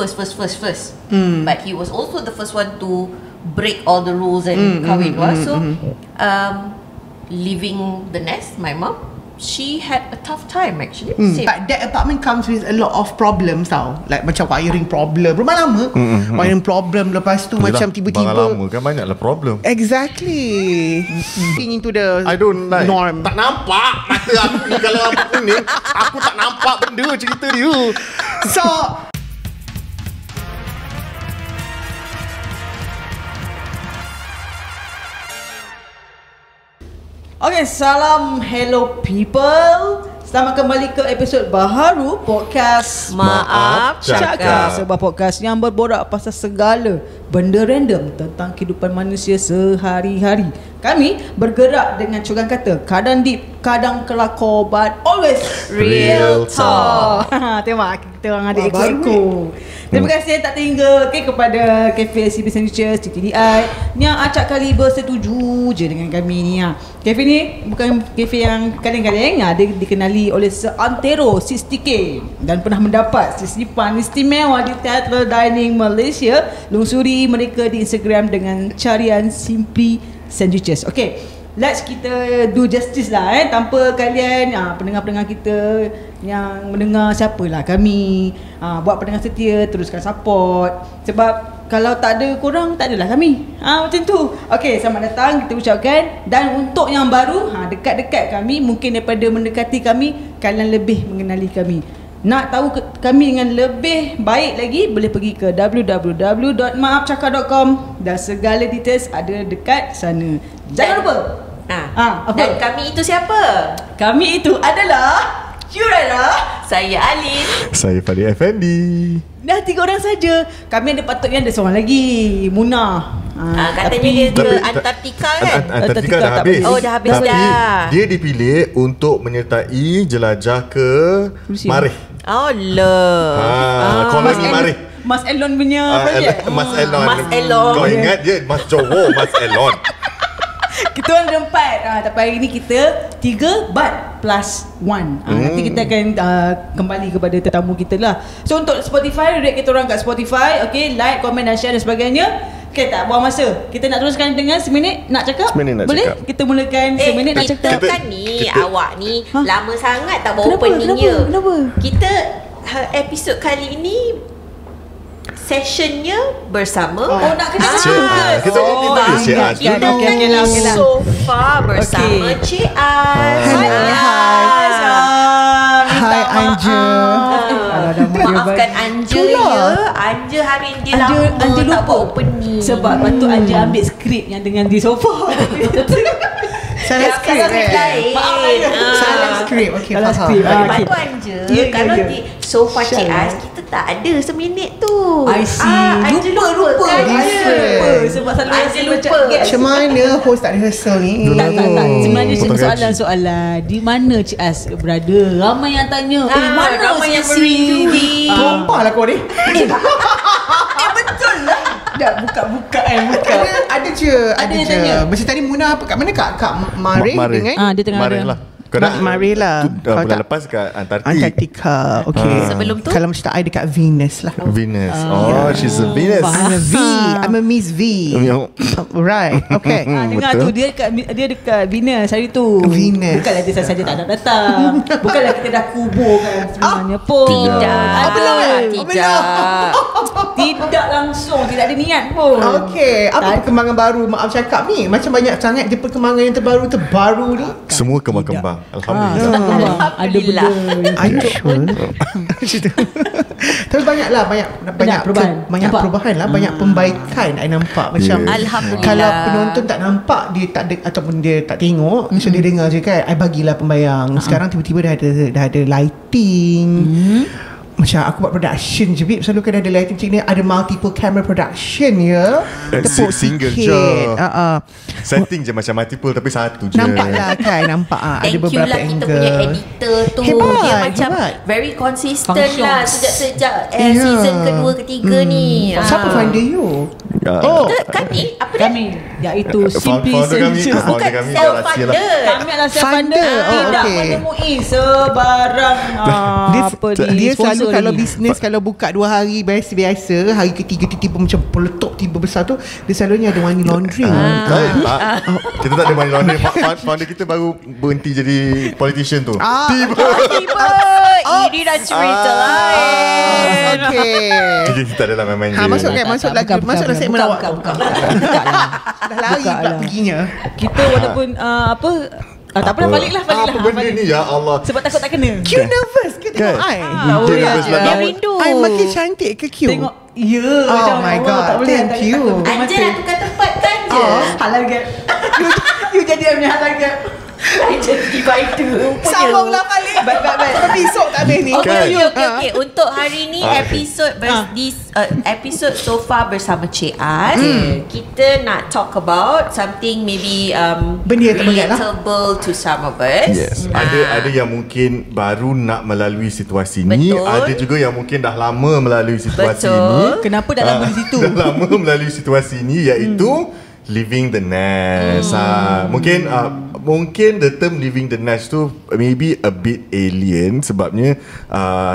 first. But he was also the first one to break all the rules and kahwin. So leaving the nest, my mom, she had a tough time actually. But that apartment comes with a lot of problems tau. Like macam wiring problem. Rumah lama wiring problem. Lepas tu Yelah, macam tiba-tiba barang lama kan banyaklah problem. Exactly. Into the I don't like norm. Tak nampak mata aku ni kalau lampu kuning. Aku tak nampak benda cerita dia. So Okay, salam hello people. Selamat kembali ke episod baharu podcast Maaf Cakap. Sebuah podcast yang berborak pasal segala benda random tentang kehidupan manusia sehari-hari. Kami bergerak dengan cogan kata, kadang deep, kadang kelakor, but always Real talk. Tengok kita orang ada ekor-ekor. Terima kasih tak tinggal kepada Cafe CB Sandwiches TTDI yang acak kali bersetuju je dengan kami ni. Cafe ni bukan cafe yang kaleng-kaleng, dia dikenali oleh seantero 60K dan pernah mendapat sisipan istimewa di Teatro Dining Malaysia. Lungsuri mereka di Instagram dengan carian Simply Sandwiches. Okay, let's kita do justice lah tanpa kalian pendengar-pendengar kita yang mendengar, siapalah kami. Buat pendengar setia, teruskan support. Sebab kalau tak ada korang, tak adalah kami. Macam tu. Okay, selamat datang kita ucapkan. Dan untuk yang baru, dekat-dekat kami, mungkin daripada mendekati kami, kalian lebih mengenali kami. Nak tahu kami dengan lebih baik lagi, boleh pergi ke www.maafcakap.com dan segala details ada dekat sana. Jangan lupa. Apa? Dan kami itu siapa? Kami itu adalah Syurela, Saya Alin, Saya Fadil Effendi. dah 3 orang saja. Kami ada patutnya ada seorang lagi, Munah. katanya dia ke Antartika kan? Antartika dah tak habis. boleh. Oh, dah habis Tapi dah. dia dipilih untuk menyertai jelajah ke Rusia. Marih. Oh lah. Koloni Marih. Mas Elon punya projek. Mas Elon. Mas Elon. Kau ingat dia Mas Jowo, Mas Elon. Kita orang ada 4. Tapi hari ni kita 3 but plus 1. Nanti kita akan kembali kepada tetamu kita lah. So untuk Spotify, rate kita orang kat Spotify. Okay, like, komen dan share dan sebagainya. Okay, tak buang masa. Kita nak teruskan dengan seminit nak cakap? Seminit nak boleh? cakap. Kita mulakan seminit nak cakap. Kita kan ni, awak ni lama sangat tak bawa Kenapa? openingnya. Kenapa? Kita episod kali ini sessionnya bersama. Nak kena Kita boleh Cik Az Kita dulu. Okay lah. sofa bersama Cik Az. Hai Anja. Maafkan Anja ya. Anja hari ni dia lama Anja tak lupa buat opening. sebab patut Anja ambil skrip yang dengan di sofa. Salah skrip lain. Salah skrip. Okay, Salah faham. skrip. Lepas tu Anja, Ya, kalau ya. di sofa Cik Syarah. Az, kita tak ada seminit tu. I see. Anja lupa kan? Different. Sebab selalu Anja lupa. Macam mana host tak rehearsal ni? Tak. Sebenarnya potong gaji. soalan. Di mana Cik Az berada? Ramai yang tanya. Mana ramai yang Sisi? merindui. Tumpah lah kau ni. Betul lah. Dah buka. Ada je. Ada yang tanya. Macam tadi Munah kat mana Kak Marih Marih. dengan Dia tengah Marih ada. lah. Kau dah Marih lah. Kalau bulan tak- lepas kat Antartik. Antartika. Okay. Sebelum tu? Kalau macam tak, I dekat Venus lah. Venus. Oh, she's a Venus. I'm a V. I'm a Miss V. Right. Okay. Dengar Betul. tu dia dekat Venus hari tu. Venus. Bukanlah dia saja tak nak datang. Bukanlah kita dah kuburkan sebenarnya pun. Tidak. Belum lah. Tidak. Tidak langsung. Tidak ada niat pun. Okay. Apa perkembangan baru Maaf Cakap ni? Macam banyak sangat je perkembangan yang terbaru ni. Semua kembang-kembang. Alhamdulillah. Ada benda yang Are you sure? Tapi banyaklah banyak perubahan. banyak Nampak? perubahan lah, banyak pembaikan I nampak macam Yes. Alhamdulillah. kalau penonton tak nampak, dia tak ataupun dia tak tengok, so dia dengar je kan, I bagilah pembayang. Sekarang tiba-tiba dah ada lighting. Macam aku buat production je Bib, selalu kan ada lighting macam ni, ada multiple camera production ya. Tepuk Single sikit. je. Setting Setting je macam multiple tapi satu je. nampak lah kan, nampak ada Thank you beberapa lah kita angle. punya editor tu. Hebat, Dia macam hebat. very consistent Functions. lah sejak Ya. season kedua ketiga ni. Siapa finder you? Ya. Oh, Kita kan ni apa dia? Kami iaitu Simply Founder kami Essentials. Founder kami dah Self rahsia lah. funded. Kami adalah self Funder. funder. Oh, Tidak okay. menemui sebarang Dia selalu sponsor kalau lagi. bisnes, kalau buka 2 hari biasa-biasa, hari ketiga tiba-tiba macam peletup tiba besar tu, dia selalunya ada money laundering. Tak. Kita tak ada money laundering. Founder kita baru berhenti jadi politician tu. Tiba ini dah cerita lain. Okay. Jadi kita adalah main-main je. Masuk lagi. Masuklah segmen awak. Bukan. Dah lari Buka pula lah. perginya. Kita walaupun tak apalah, baliklah. Apa benda Balik. ni ya Allah. Sebab takut tak kena. Q nervous ke tengok I? Dia nervous lah. Dia rindu. I makin cantik ke Q? Tengok. Ya. Oh macam my Allah, God, tak boleh. thank tak- you. tak buka Anja mata. nak tukar tempat kan je. Halal gap. You jadi punya halal gap. Anja divider. Sambunglah balik. Baik. Episod tak habis ni. Okay. Untuk hari ni episod so far bersama Cik Az, kita nak talk about something maybe Benda yang terberat lah. relatable to some of us. Yes. Ada yang mungkin baru nak melalui situasi ni, Betul. ada juga yang mungkin dah lama melalui situasi Betul. ni. Kenapa dah lama di situ? Dah lama melalui situasi ni, iaitu living the nest. Mungkin the term living the nest tu maybe a bit alien sebabnya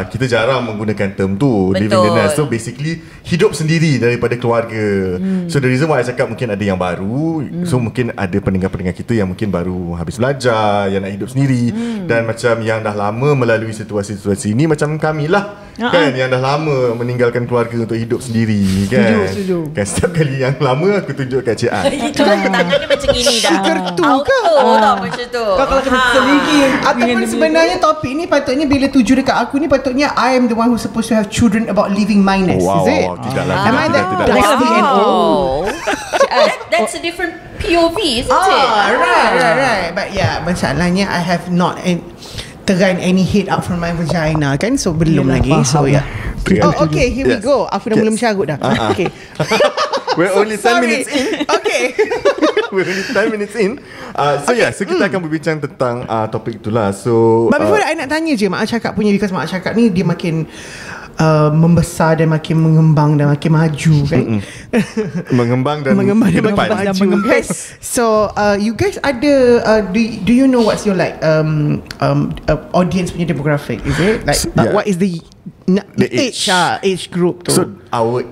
kita jarang menggunakan term tu. Betul. Living the nest. So basically hidup sendiri daripada keluarga. So the reason why I cakap mungkin ada yang baru, so mungkin ada pendengar-pendengar kita yang mungkin baru habis belajar, yang nak hidup sendiri, dan macam yang dah lama melalui situasi-situasi ni macam kami lah. Kan, yang dah lama meninggalkan keluarga untuk hidup sendiri kan. Setuju. Kan setiap kali yang lama aku tunjuk kat Cik An. Itu tangannya macam ini dah. Gertu ke? Auto tau macam tu. Kau kalau kena seligi Ataupun sebenarnya topik ni patutnya bila tuju dekat aku ni, patutnya I am the one who's supposed to have children about living my nest. Is it? Tidak lah. Am I tidak, that- tidak. the next CNO? That's a different POV, isn't it? Right. But yeah, masalahnya I have not terang any heat out from my vagina kan, so belum Yelah, lagi. So faham yeah. lah. Oh, okay, here we Yes. go. Aku dah mula mencarut dah. Okay. We're only 10 minutes in. Okay. We're only 10 minutes in. So kita akan berbincang tentang topik itulah. So But before that, I nak tanya je Mak Cakap punya, because Mak Cakap ni dia makin membesar dan makin mengembang dan makin maju kan. mengembang dan Mengembang dan depan. makin maju. mengembang. So you guys ada do you know what's your like audience punya demographic, is it like Yeah. what is the age. age group tu? So our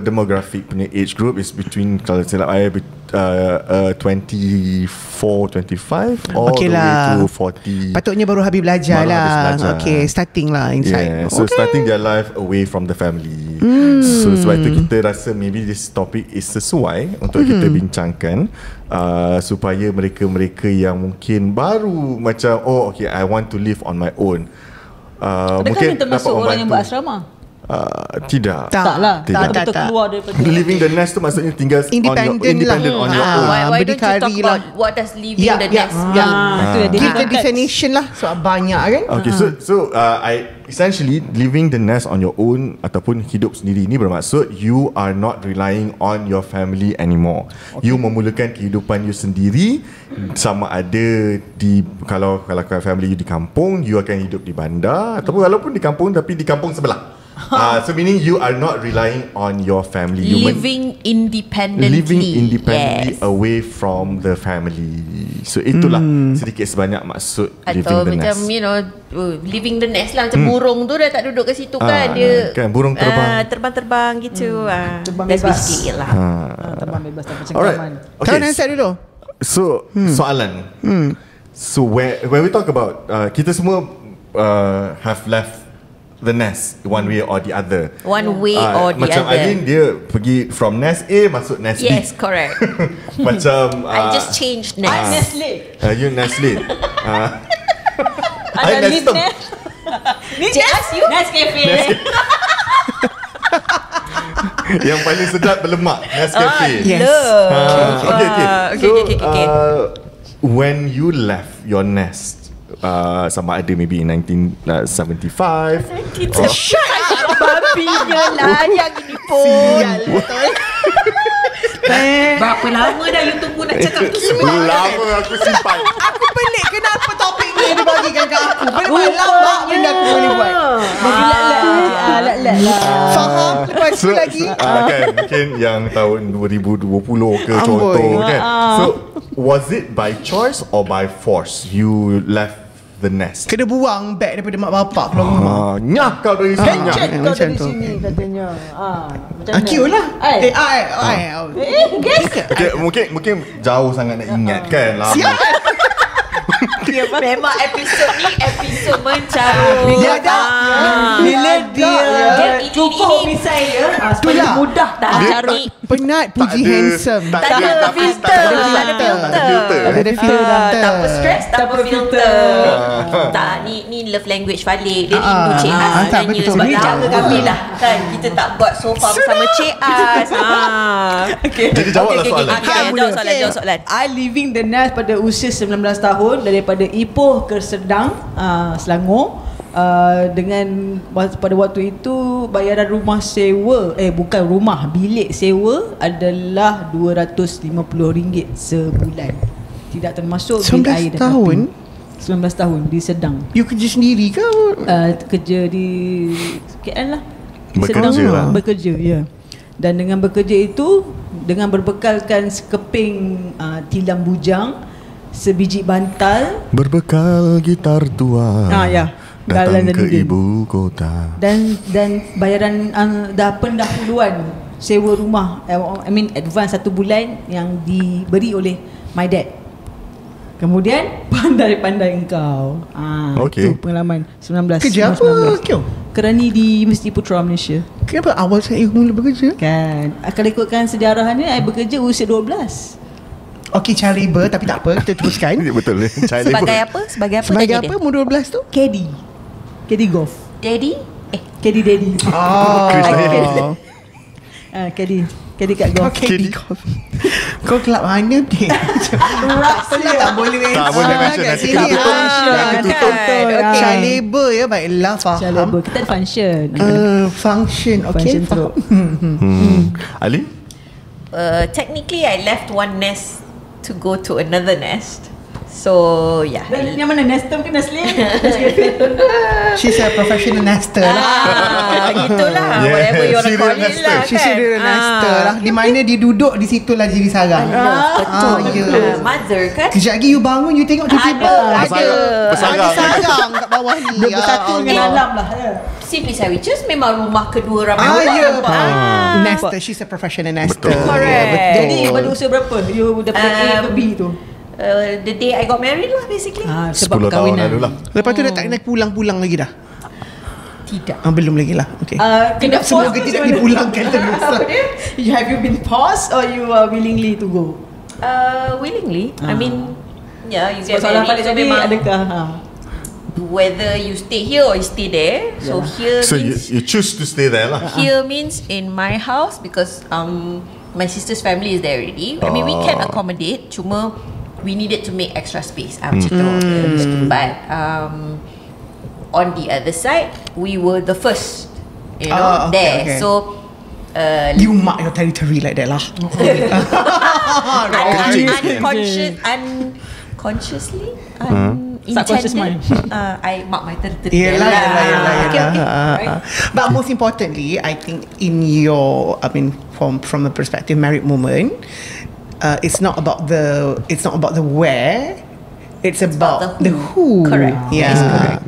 demographic punya age group is between, kalau silap I, 24, 25 all Okay the way lah. to 40. Patutnya baru habis belajar Baru habis lah. belajar. Okay, starting lah inside. Yeah, so starting their life away from the family. So sebab itu kita rasa maybe this topic is sesuai untuk kita bincangkan, supaya mereka-mereka yang mungkin baru macam okay, I want to live on my own. Adakah ni termasuk orang yang berasrama? Tidak. Taklah. Tidak. Tak keluar daripada Living the nest tu maksudnya tinggal Independent on your lah. own. Why don't you talk berdikari about lah. what does living Yeah, the yeah. next Ah. mean? Itu dia Give the different definition lah. So banyak kan. Okay, so I essentially living the nest on your own ataupun hidup sendiri ni bermaksud you are not relying on your family anymore. You memulakan kehidupan you sendiri, sama ada di kalau family you di kampung, you akan hidup di bandar, ataupun walaupun di kampung tapi di kampung sebelah. So meaning you are not relying on your family. You Living independently. Living away from the family. So itulah sedikit sebanyak maksud living Atau the macam nest. living the nest lah. Macam burung tu dah tak duduk kat situ kan. Dia kan, burung terbang. terbang-terbang gitu. Terbang That's bebas. basically it lah. terbang bebas tanpa Alright. cengkaman. Kau Okay. nak start dulu. So soalan. So when we talk about kita semua have left the nest one way or the other. One way or the macam other. Aidin dia pergi from nest A masuk nest B. Yes, correct. Macam I just changed nest. Nestle. you Nestle. Ada I live Nestum. nest. Ni Cik Az, you? Nescafe. Yang paling sedap berlemak Nescafe. Yes. Okay. So, Okay. when you left your nest, sama ada maybe in 1975 Babinya lah yang ini pun. Berapa lama dah you tunggu nak cakap tu semua? Lama aku simpan. Aku pelik kenapa topik ni dibagikan kat aku. Benda lambat benda aku boleh buat. Bagi lat-lat lah. Faham? Lepas tu lagi. Kan mungkin yang tahun 2020 ke Amboi. contoh kan. So was it by choice or by force you left the nest? Kena buang beg daripada mak bapak keluar rumah. Nyah kau dari sini. Cek kau macam dari tu. sini katanya. Macam Cute lah. Guess. Okay, mungkin jauh sangat nak ingat kan. Lama. Memang episod ni episod mencarut. Bila dia Ini- cukup ini- misai dia, supaya Itulah. mudah tak Dia- carut. Penat puji handsome. Tak Tak ada ada filter. tak ada Tak ada filter. Tak ada filter. Tanpa stress, tanpa Tanpa filter. filter. Tak, ni love language Falik. Dia rindu Cik Az tak sebenarnya. betul. Sebab Ni dah jaga kami lah kan. Kita tak buat sofa bersama Cik Az. Jadi jawablah soalan. Jawab soalan. I living the nest pada usia 19 tahun daripada Ipoh ke Serdang, Selangor. Dengan pada waktu itu bayaran rumah sewa, bukan rumah, bilik sewa adalah RM250 sebulan. Tidak termasuk bil 19 air dan tahun? api. 19 tahun di Serdang. You kerja sendiri ke? Kerja di KL lah. Di Bekerja Serdang. lah. Bekerja, ya. Dan dengan bekerja itu, dengan berbekalkan sekeping tilam bujang, sebiji bantal Berbekal gitar tua. ya, Datang Galan dan ke Udin. ibu kota. dan bayaran dah pendahuluan sewa rumah, I mean advance 1 bulan yang diberi oleh my dad. Kemudian pandai-pandai engkau. Okey. Itu pengalaman 19. Kerja apa? 19. Kyo? Kerani di Universiti Putra Malaysia. Kenapa awal saya mula bekerja? Kan, kalau ikutkan sejarahnya, I bekerja usia 12. Okey, child labor tapi tak apa, kita teruskan. Betul ni. Sebagai apa? Sebagai apa? Sebagai tanya apa dia? umur 12 tu? Caddy golf. Daddy? Caddy daddy. Oh. Caddy kat golf. Okey. Kau kelab mana ni? Rasa tak boleh Tak boleh mention, kat nanti sini. kita tutup. Nanti tutup. Okey. Child labor ya, baiklah faham. Child labor. Kita ada function. Function, okey. Function teruk. Ali? Technically, I left one nest to go to another nest. So, yeah. Dan yang mana? Nestum ke Nestlé? She's a professional nester lah. Gitulah. Yeah, Whatever you want to serial call it nester. lah She's kan. a nester lah. Di mana dia duduk, di situlah jadi sarang. Betul. Ya. Mother kan. Kejap lagi you bangun, you tengok tiba-tiba Ada. Bersarang. ada sarang kat bawah ni. Dua bersatu Ya dengan Allah. alam lah. Simply Sandwiches memang rumah kedua ramai Ah, orang. ya. nampak. Nester, she's a professional nester. Betul. Correct. Betul. Jadi pada usia berapa you daripada A ke B tu? The day I got married lah basically. Sebab 10 tahun perkahwinan. lalu lah. Lepas tu dah tak kena pulang-pulang lagi dah? Tidak. Belum lagi lah. Okay. Kena Semoga pause tidak macam mana? dipulangkan terus. Apa dia? Have you been paused or you are willingly to go? Willingly. I mean, yeah, you Sebab get soalan married. Falik So tadi memang adakah whether you stay here or you stay there. So here So means you choose to stay there lah. here means in my house because my sister's family is there already. I mean we can accommodate, cuma we needed to make extra space. Macam tu. But on the other side, we were the first, you know, Okay, there. okay. So You mark your territory like that lah. unconsciously, Subconscious mind. I mark my territory. Yelah, Okay, okay. yelah. But most importantly, I think in your, I mean, from the perspective married woman, it's not about the where, it's about the who. Correct. Yeah. Yes, correct.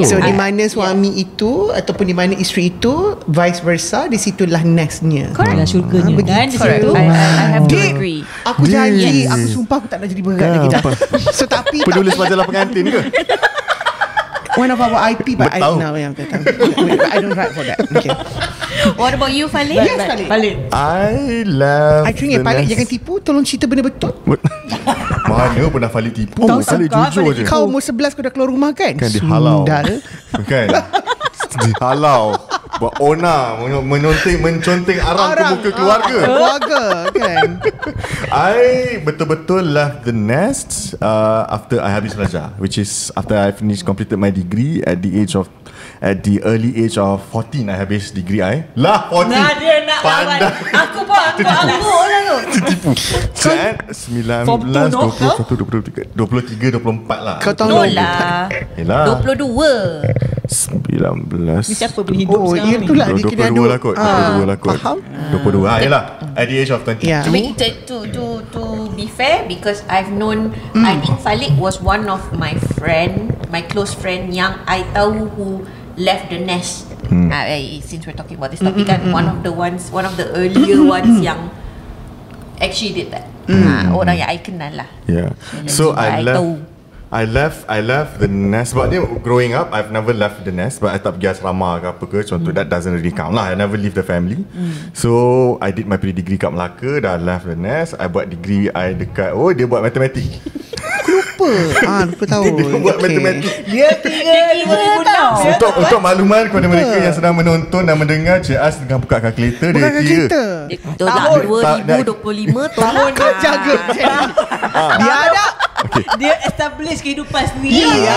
So di mana suami itu ataupun di mana isteri itu, vice versa, di situlah nestnya. Dalam syurganya kan di Correct. situ. I have to Deep. agree. Aku janji, Yes. aku sumpah aku tak nak jadi berat lagi dah. So tapi tak, Penulis majalah pengantin ke? one of our IP, but I Betul. know yang but I don't write for that. Okay. What about you, Falik? Yes, Falik. Balik. I love I think Falik jangan tipu, tolong cerita benda betul. Mana pernah Falik tipu? Tahu Falik kau, jujur je. Kau umur 11 kau dah keluar rumah kan? Kan dihalau. Sundal. Kan dihalau. Buat ona menconteng arang ke muka keluarga. Keluarga kan. I betul-betul left the nest after I habis belajar, which is after I completed my degree at the early age of 14. I habis degree I. Lah 14. Dia nak nak lawan. Aku pun angguk lah tu. Tipu. Set 19, Form 2, 21, 23, 24 lah. Kau tahu No lah. Yelah 22. 19. Ni siapa boleh hidup Oh, sekarang ni? itulah dia kena 22 lah kot. 22 lah kot. Faham? 22 lah. Yelah. At the age of 22. Yeah. To be fair, because I've known, I think Falik was one of my close friend yang I tahu who left the nest. Since we're talking about this topic kan, one of the earlier ones yang actually did that. Orang yang I kenal lah. Yeah. So I left the nest. Sebab ni growing up I've never left the nest, but I tak pergi asrama ke apa ke. Contoh that doesn't really count lah. I never leave the family. So I did my pre-degree kat Melaka. Dah left the nest. I buat degree I dekat dia buat matematik. Lupa tahu. Dia buat matematik. Dia kira Untuk makluman kepada mereka yang sedang menonton dan mendengar, Cik As tengah buka kalkulator. Bukan Dia kira kalkulator. 2025 tahun Kau jaga. Dia ada. dia establish kehidupan sendiri. Ya.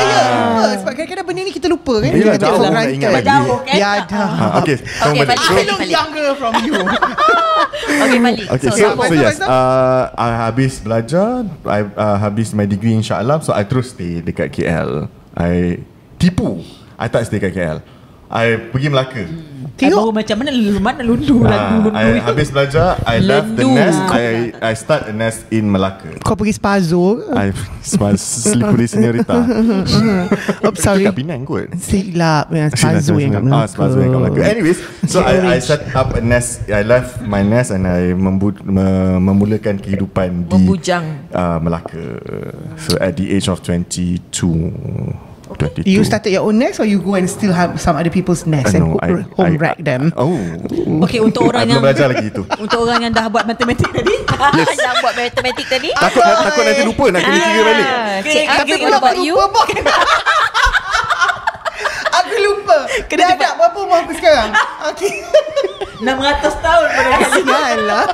Sebab kadang-kadang benda ni kita lupa kan. Yelah, Kita take jauh for nak granted. ingat lagi. Jauh kan? Ya ada. Okay, Okay, balik. I look younger from you. Okay, balik. Okay, So, so yes, I habis belajar, I habis my degree insyaAllah. So I terus stay dekat KL. I tipu, I tak stay dekat KL. I pergi Melaka. Tengok macam mana lundu lah. I habis belajar, I left the nest. I start a nest in Melaka. Kau pergi Spazo. I Slippery Senorita. Sorry. Kat Penang kot. Silap. Spazo yang kat Melaka. Spazo yang kat Melaka. Anyways, so I set up a nest. I left my nest and I memulakan kehidupan di Membujang. Melaka. So at the age of 22. 22. You started your own nest or you go and still have some other people's nest and home wreck them? Oh. Okay, untuk orang I yang belum belajar lagi itu. untuk orang yang dah buat matematik tadi. Yang buat matematik tadi. Takut nanti lupa, nak kena kira balik. Cik, Tapi what about you? Aku lupa. Kena Dah cepat. ada berapa umur aku sekarang? Okay. 600 tahun pada kali. Yalah.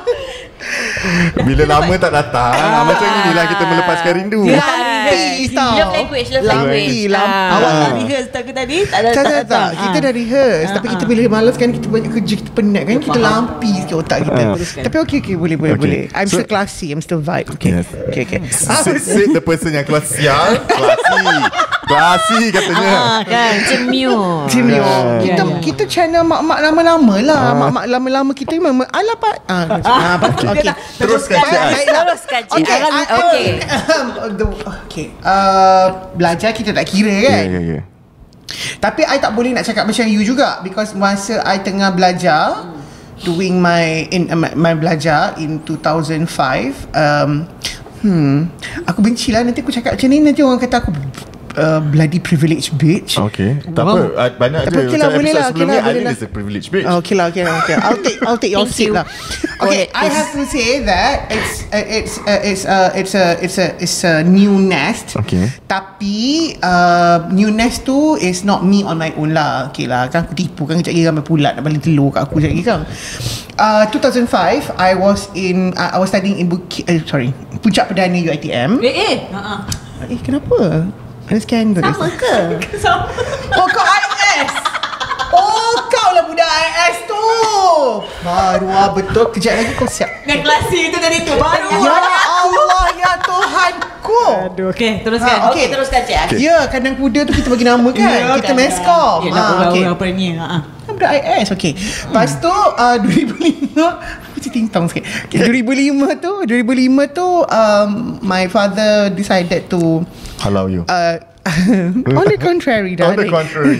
Bila lama tak datang, macam inilah kita melepaskan rindu. Dia lampi tau. Love language. Lampi. Awak dah rehearse tak ke tadi? Tak Tak. Kita dah rehearse. Tapi kita bila malas kan, kita banyak kerja, kita penat kan, kita lampi sikit otak kita. Tapi okay, boleh. I'm still classy, I'm still vibe. Okay. Yes. Okay. Sit the person yang kelas sial. Klasi katanya. Kan, cemio. Jimmy, Ya. kita channel mak-mak lama-lama lah. Mak-mak lama-lama kita memang ala pak. Okay. Teruskan Cik Az. Teruskan, Cik. Okay. Belajar kita tak kira kan. Ya. Tapi I tak boleh nak cakap macam you juga, because masa I tengah belajar doing my belajar in 2005, aku benci lah nanti aku cakap macam ni, nanti orang kata aku bloody privilege bitch. Okay. Tak apa. Banyak Tapi je. okay lah, Macam boleh episod lah, sebelum okay ni, lah, boleh Alin lah. is a privilege bitch. Okay. I'll take your Thank seat you. lah. Okay, I have to say that it's a new nest. Okay. Tapi new nest tu is not me on my own lah. Okay lah, kan aku tipu kan, kejap lagi ramai pulat nak balik telur kat aku kejap lagi kan. 2005 I was studying in Puncak Perdana UiTM. Kenapa? Ada skandal. Sama ke? Oh, kau IS. Oh, kau lah budak IS tu. Baru betul. Kejap lagi kau siap. Yang klasi itu tadi tu baru. Ya Allah, ya Tuhanku. Aduh, okay, teruskan. Okay. Teruskan, Cik. Ya, kandang kuda tu kita bagi nama kan. Ya, Kita kan. meskom. Ya, Okay. orang premier. Budak IS. Okay. Lepas tu 2005 aku ting-tong sikit. Okay, 2005 tu my father decided to Halau you. on the contrary, On the darling. contrary.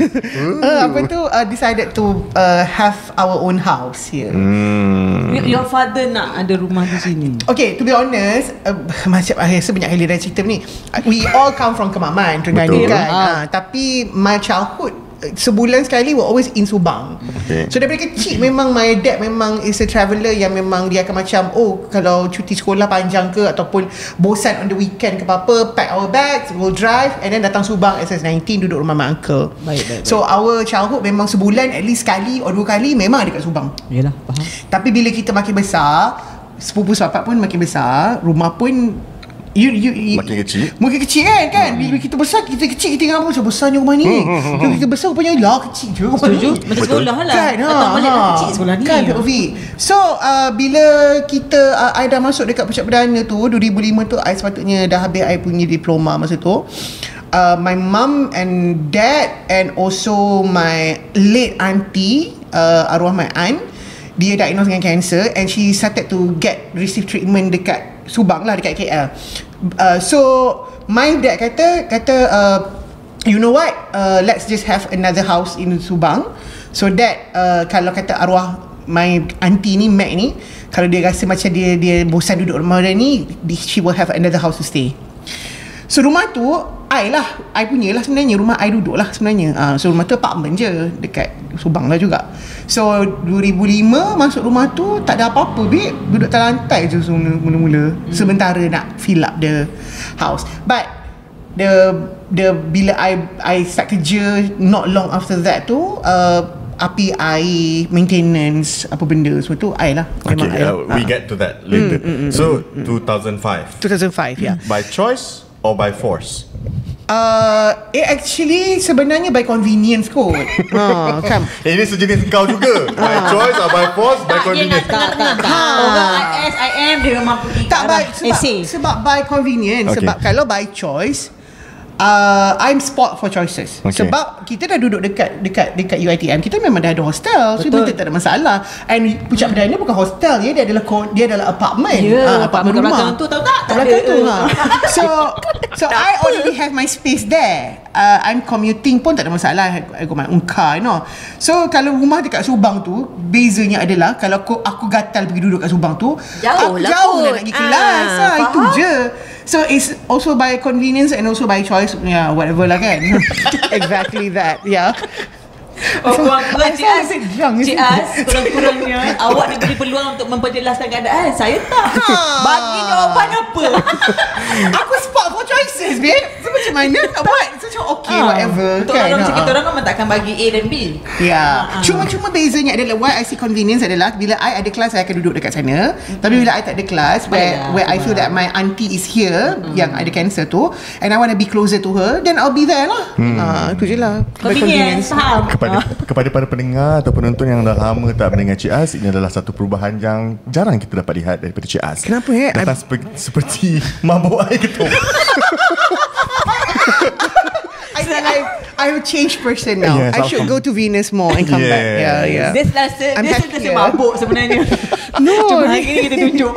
Decided to have our own house here. Your father nak ada rumah di sini. Okay, to be honest, macam saya rasa banyak kali dah cerita ni. We all come from Kemaman, Terengganu Betul. kan. Tapi my childhood sebulan sekali we're always in Subang. Okay. So daripada kecil memang my dad memang is a traveller yang memang dia akan macam kalau cuti sekolah panjang ke ataupun bosan on the weekend ke apa-apa, pack our bags, we'll drive and then datang Subang SS19 duduk rumah my uncle. Baik. So our childhood memang sebulan at least sekali or 2 kali memang ada kat Subang. Yalah, faham. Tapi bila kita makin besar, sepupu sepapak pun makin besar, rumah pun Makin kecil. Makin kecil kan. Bila kita besar, kita kecil, kita ingat apa macam besarnya rumah ni. Bila kita besar rupanya lah kecil je rumah ni. Macam sekolah lah. Kan, Datang balik dah kecil sekolah ni. Kan, POV. So, bila kita I dah masuk dekat Puncak Perdana tu 2005 tu, I sepatutnya dah habis I punya diploma masa tu. My mum and dad and also my late auntie, arwah my aunt, dia diagnosed dengan cancer and she started to receive treatment dekat Subang lah, dekat KL. So my dad kata you know what, let's just have another house in Subang, so that kalau kata arwah my auntie ni, Mac ni, kalau dia rasa macam dia bosan duduk rumah dia ni, she will have another house to stay. So rumah tu I punya lah sebenarnya. Rumah I duduk lah sebenarnya. So rumah tu apartment je dekat Subang lah juga. So 2005 masuk rumah tu tak ada apa-apa, babe. Duduk atas lantai je mula-mula. Sementara nak fill up the house. But the bila I start kerja, not long after that tu, api air, maintenance, apa benda semua tu I lah. Okay, we get to that later. So 2005 yeah. By choice or by force? Actually sebenarnya by convenience kot. Kan. Ini sejenis kau juga. By choice or by force? By convenience. Tak. Orang ISIM dia memang pergi Tak ke arah by essay. sebab by convenience. Okay. Sebab kalau by choice, I'm spot for choices. Okay. Sebab kita dah duduk dekat UiTM, kita memang dah ada hostel. So Betul. kita tak ada masalah. And Puncak Perdana bukan hostel, dia adalah apartment. Apartment kat rumah. belakang tu, tahu tak? Kat belakang tu. So I already have my space there. I'm commuting pun tak ada masalah. I got my own car, you know. So kalau rumah dekat Subang tu, bezanya adalah kalau aku gatal pergi duduk kat Subang tu, Jauh lah jauh kot. nak pergi kelas. Itu Faham? je. So it's also by convenience and also by choice. Yeah, whatever lah kan. Exactly that. Yeah. Kurang-kurang Cik As, Young, Cik As, kurang-kurangnya awak diberi peluang untuk memperjelaskan keadaan. Saya tak. Bagi jawapan apa? Aku spot for choices, babe. So macam mana nak buat? So macam okay, whatever. Untuk orang macam kita orang memang takkan bagi A dan B. Ya. Cuma bezanya adalah why I see convenience adalah bila I ada kelas, I akan duduk dekat sana. Tapi bila I tak ada kelas, where I feel that my auntie is here, yang ada cancer tu, and I want to be closer to her, then I'll be there lah. Itu je lah. By Convenience, faham? Kepada para pendengar atau penonton yang dah lama tak mendengar Cik As, ini adalah satu perubahan yang jarang kita dapat lihat daripada Cik As. Kenapa Datang seperti mabuk air ketum. I will change person now. Yes, I should go to Venus more and come back. Yeah. Dia I'm sentiasa happier. mabuk sebenarnya. No. Cuma hari ni kita tunjuk.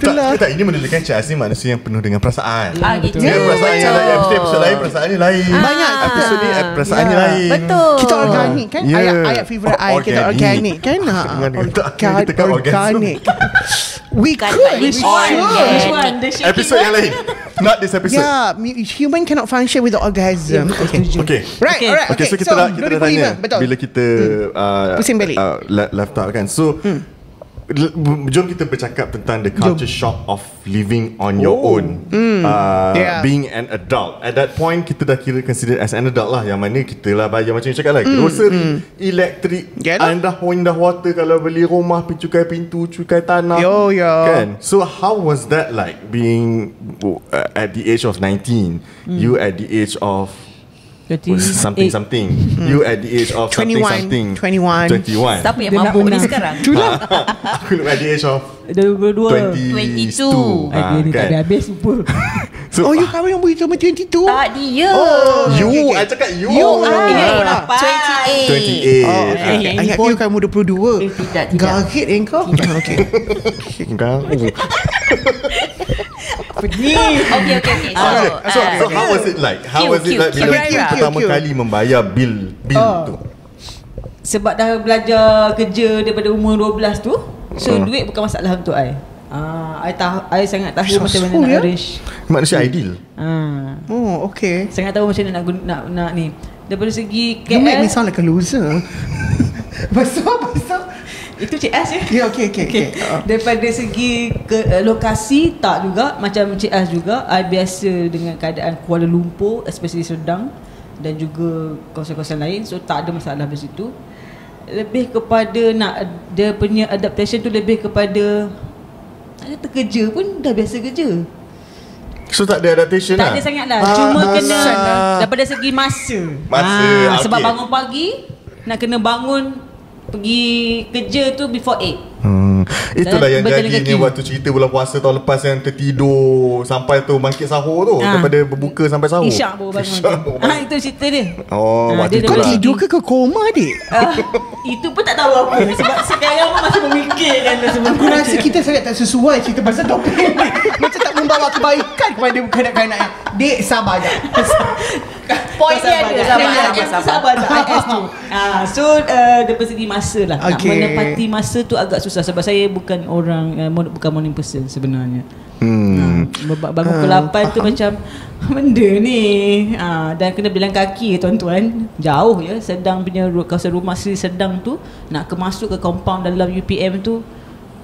Tak, ini menunjukkan Cik As ni manusia yang penuh dengan perasaan. Gitu. Dia perasaan yang lain, episod lain perasaannya lain. Banyak. Episod ni perasaannya lain. Betul. Kita organik kan? Yeah. Ayat favorite I kita organic kan? Kita kan Organic. We Bukan could. balik We should. Which one? The shaking Episod yang lain. Not this episode. Yeah, human cannot function with the orgasm. Okay. Right, Okay. alright. Okay, so kita dah 2005, tanya betul. bila kita Pusing balik. left out kan. So jom kita bercakap tentang the culture shock of living on your own. Yeah. Being an adult. At that point kita dah kira considered as an adult lah. Yang mana kita lah bayar macam you cakap lah, grocery, elektrik, Yalah. indah water, kalau beli rumah, cukai pintu, cukai tanah. Yo. Kan? So how was that like being at the age of 19, you at the age of something. You at the age of 21. 21. Siapa yang mabuk ni sekarang? Aku at the age of 22. 22. Dia ni tak ada habis lupa. So, You kahwin umur sama 22? Tak dia. you, I cakap you. I 28. I ingat you kan umur 22. Tidak. Garit engkau. Okay. Engkau. Okay. So how was it like? How was it like bila Cute. pertama kali membayar bil tu? Sebab dah belajar kerja daripada umur 12 tu, so duit bukan masalah untuk I. I sangat tahu macam mana nak arrange. Manusia ideal. Oh, okay. Sangat tahu macam mana nak ni. Daripada segi You make me KL, sound like a loser. Besar. itu Cik As je. Yeah, okay. Daripada segi lokasi tak juga. Macam Cik As juga, I biasa dengan keadaan Kuala Lumpur, especially Sedang, dan juga kawasan-kawasan lain. So tak ada masalah dari situ. Lebih kepada dia punya adaptation tu lebih kepada ada terkerja pun dah biasa kerja. So tak ada adaptation Tak lah? ada sangat lah. Cuma kena daripada segi masa. Masa, Sebab okey. bangun pagi, nak kena bangun pergi kerja tu before 8. Itulah yang berjalan jadinya kaki. waktu cerita bulan puasa tahun lepas yang tertidur sampai tu bangkit sahur tu, daripada berbuka sampai sahur. Isyak baru bangun. Isyak baru bangun. Itu cerita dia. Oh, waktu dia tu Kau lah. daripada tidur ke kau koma adik? Itu pun tak tahu apa. Sebab sekarang pun masih memikirkan sebelum Aku rasa kita sangat tak sesuai cerita pasal topik ni. Macam tak membawa kebaikan kepada kanak-kanak yang Dek, sabar je. Point dia ada sabar je IS tu. So daripada segi masa lah. Nak Okay. menepati masa tu agak susah. Sebab saya bukan orang bukan morning person sebenarnya. Bangun pukul 8 tu macam benda ni. Dan kena berjalan kaki tuan-tuan. Jauh ya. Sedang punya kawasan rumah Seri Sedang tu, nak masuk ke compound dalam UPM tu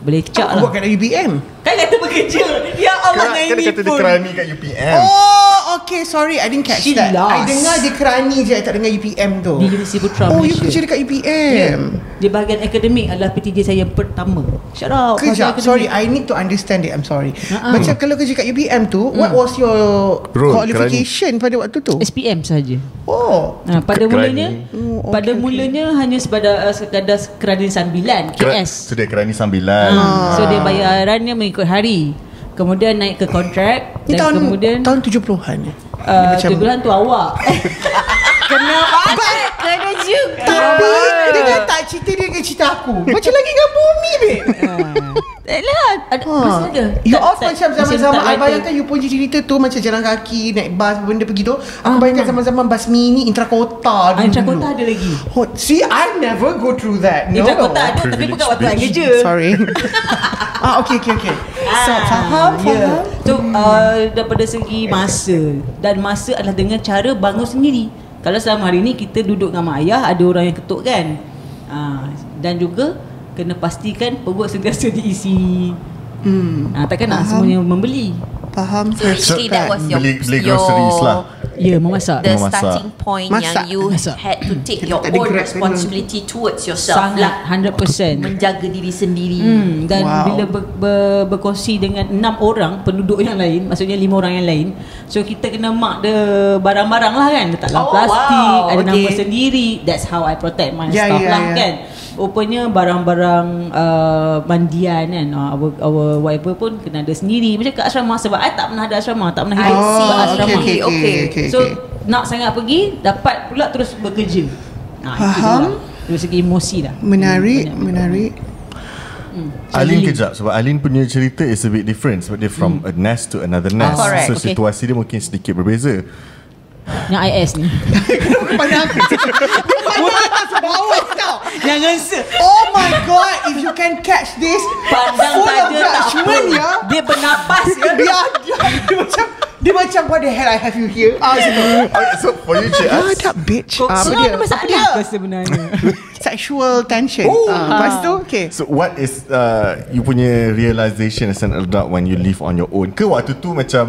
belecak Aku lah. buat kat UPM. Kan kata bekerja. Ya Allah, Kan ini dia kata dia pun. kerani kat UPM. Oh, okay, sorry, I didn't catch that. She I lost. dengar dia kerani je, I tak dengar UPM tu. Di Universiti Putra Oh, you Malaysia. kerja dekat UPM. Di bahagian akademik adalah PTJ saya pertama. Shout out. Kejap, bahagian sorry, akademik. I need to understand it, I'm sorry. Macam kalau kerja kat UPM tu, what was your Role, qualification pada waktu tu? SPM saja. Oh, Pada mulanya okay. hanya sekadar kerana sambilan KS. So dia kerani sambilan. So dia bayarannya mengikut hari. Kemudian naik ke kontrak ni dan tahun kemudian tahun 70-an. tu bulan tu awak. Kena juga. Tapi dia kan tak cerita dia dengan cerita aku. Macam lagi dengan bumi, babe. Lah, ada mesti ada. You Tak- off tak- macam zaman-zaman tak I writer. bayangkan you punya cerita tu macam jalan kaki, naik bas, benda pergi tu. Aku bayangkan zaman-zaman bas mini Intrakota dulu. Intrakota ada lagi. Oh, see, I never go through that. No. Intrakota ada tapi Privilege bukan waktu I bitch. kerja. Sorry. Okay. So, faham. So daripada segi masa, dan masa adalah dengan cara bangun sendiri. Kalau selama hari ni kita duduk dengan mak ayah, ada orang yang ketuk kan. Dan juga kena pastikan perut sentiasa diisi. Takkan nak semuanya membeli. Faham. So actually that was your beli groceries lah. Ya, memasak. the Memasak. starting point Masak. yang you Masak. had to take your Tak ada own Grab responsibility towards yourself Sangat lah, 100%. menjaga diri sendiri. Dan Wow. bila berkongsi dengan 6 orang penduduk yang lain, maksudnya 5 orang yang lain, so kita kena mark the barang-barang lah kan, letak dalam Oh, plastik, wow. ada nama Okay. sendiri. That's how I protect my Yeah, stuff yeah, lah yeah. kan. Rupanya barang-barang mandian kan, our whatever pun kena ada sendiri. Macam kat asrama, sebab I tak pernah ada asrama, tak pernah hidup I see. kat asrama. Okay. So nak sangat pergi, dapat pula terus bekerja. Itu Faham. dia lah. Dari segi emosi lah. Menarik. Alin kejap sebab Alin punya cerita is a bit different sebab dia from a nest to another nest. Correct. So Okay. situasi dia mungkin sedikit berbeza. Yang IS ni. Pandang atas bawah tau. Yang rasa Oh my god, if you can catch this, pandang full of saja tak apa. judgment ya. Dia bernapas ya. Dia macam what the hell I have you here? Okay, so for you Cik Az, That bitch. Kok Apa semua dia? ada masalah ke sebenarnya? Sexual tension. Lepas tu, okay. so what is you punya realization as an adult when you live on your own? Ke waktu tu macam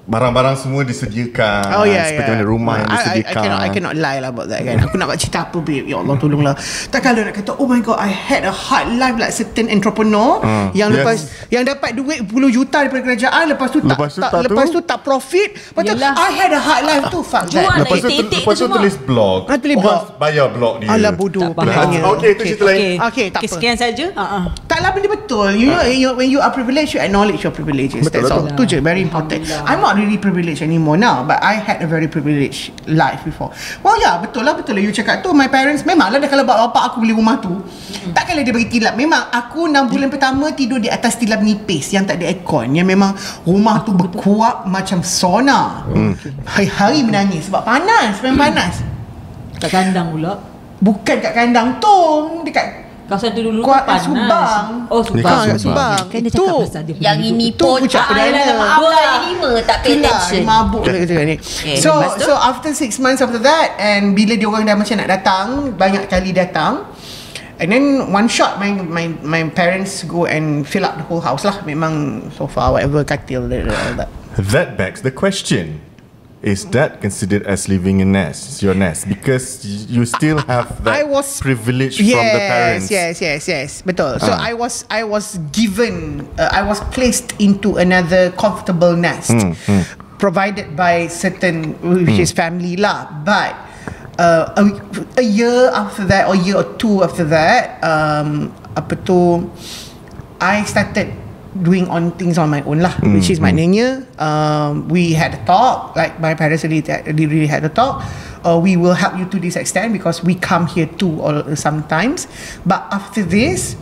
barang-barang semua disediakan seperti mana rumah yang disediakan. I cannot lie lah about that kan. Aku nak buat cerita apa babe. Ya Allah tolonglah. Tak kalau nak kata oh my god I had a hard life like certain entrepreneur yang Yes. lepas yang dapat duit puluh juta daripada kerajaan lepas tu Lepas tu tak profit. Lepas tu Yelah. I had a hard life tu. Fuck Jual that. lah. Lepas tu, Titik lepas tu tu semua. tulis blog. Tulis Orang blog. bayar blog dia. Alah bodoh Tak faham. pelaknya. Okay, itu cerita lain. Okay, tak apa. Sekian saja. Taklah benda betul. You know, when you are privileged, you acknowledge your privileges. Betul, That's all. betul. Tu je, very important. I'm not really privileged anymore now, but I had a very privileged life before. Well, yeah, betul lah. You cakap tu, my parents memanglah dah kalau bapak aku beli rumah tu, takkanlah dia bagi tilap. Memang aku 6 bulan pertama tidur di atas tilap nipis yang tak ada aircon. Yang memang rumah tu berkuap macam sauna. Hari-hari menangis sebab panas, memang panas. Kat kandang pula. Bukan kat kandang tu, dekat Kawasan tu dulu Kuat panas. Subang. Oh, Ni Subang. kat Subang. Kan dia Itu. cakap pasal dia Yang punya ini Itu pun puncak perdana. maaf lah 5 tak pay Itulah, attention. mabuk lah kata ni. Okay, So lepas tu? so after 6 months after that, and bila dia orang dah macam nak datang, banyak kali datang, and then one shot my parents go and fill up the whole house lah. Memang sofa, whatever, katil, all that. That begs the question. is that considered as living a nest, your nest? Because you still have that privilege from the parents. Yes. Betul. So I was given, I was placed into another comfortable nest, provided by certain, which is family lah. But a year after that, or year or two after that, I started doing on things on my own lah, which is maknanya we had a talk, like my parents really had a talk. We will help you to this extent because we come here too sometimes, but after this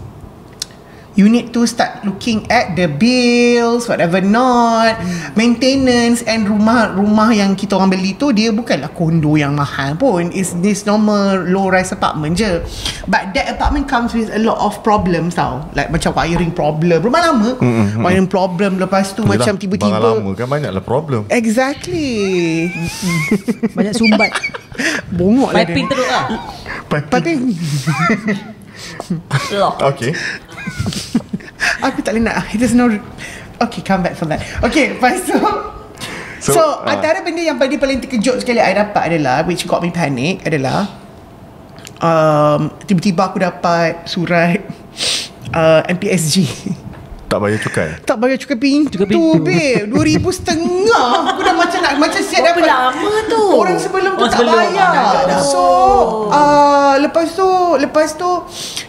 you need to start looking at the bills, whatever not, maintenance, and rumah yang kita orang beli tu dia bukanlah kondo yang mahal pun. It's this normal low rise apartment je, but that apartment comes with a lot of problems tau, like macam wiring problem, rumah lama, wiring problem, lepas tu macam tiba-tiba barang lama kan banyaklah problem. Exactly. Banyak sumbat. Bongok lah Piping teruk lah. Piping. Okay. Aku tak boleh nak. It is no. Okay, come back for that. Okay, lepas tu So antara benda yang paling terkejut sekali I dapat adalah, which got me panic, adalah tiba-tiba aku dapat surat MPSG. Tak bayar cukai? Tak bayar cukai pintu, babe. 2,500. Aku dah macam siap dapat. Berapa lama tu? Orang sebelum tu tak bayar. So Lepas tu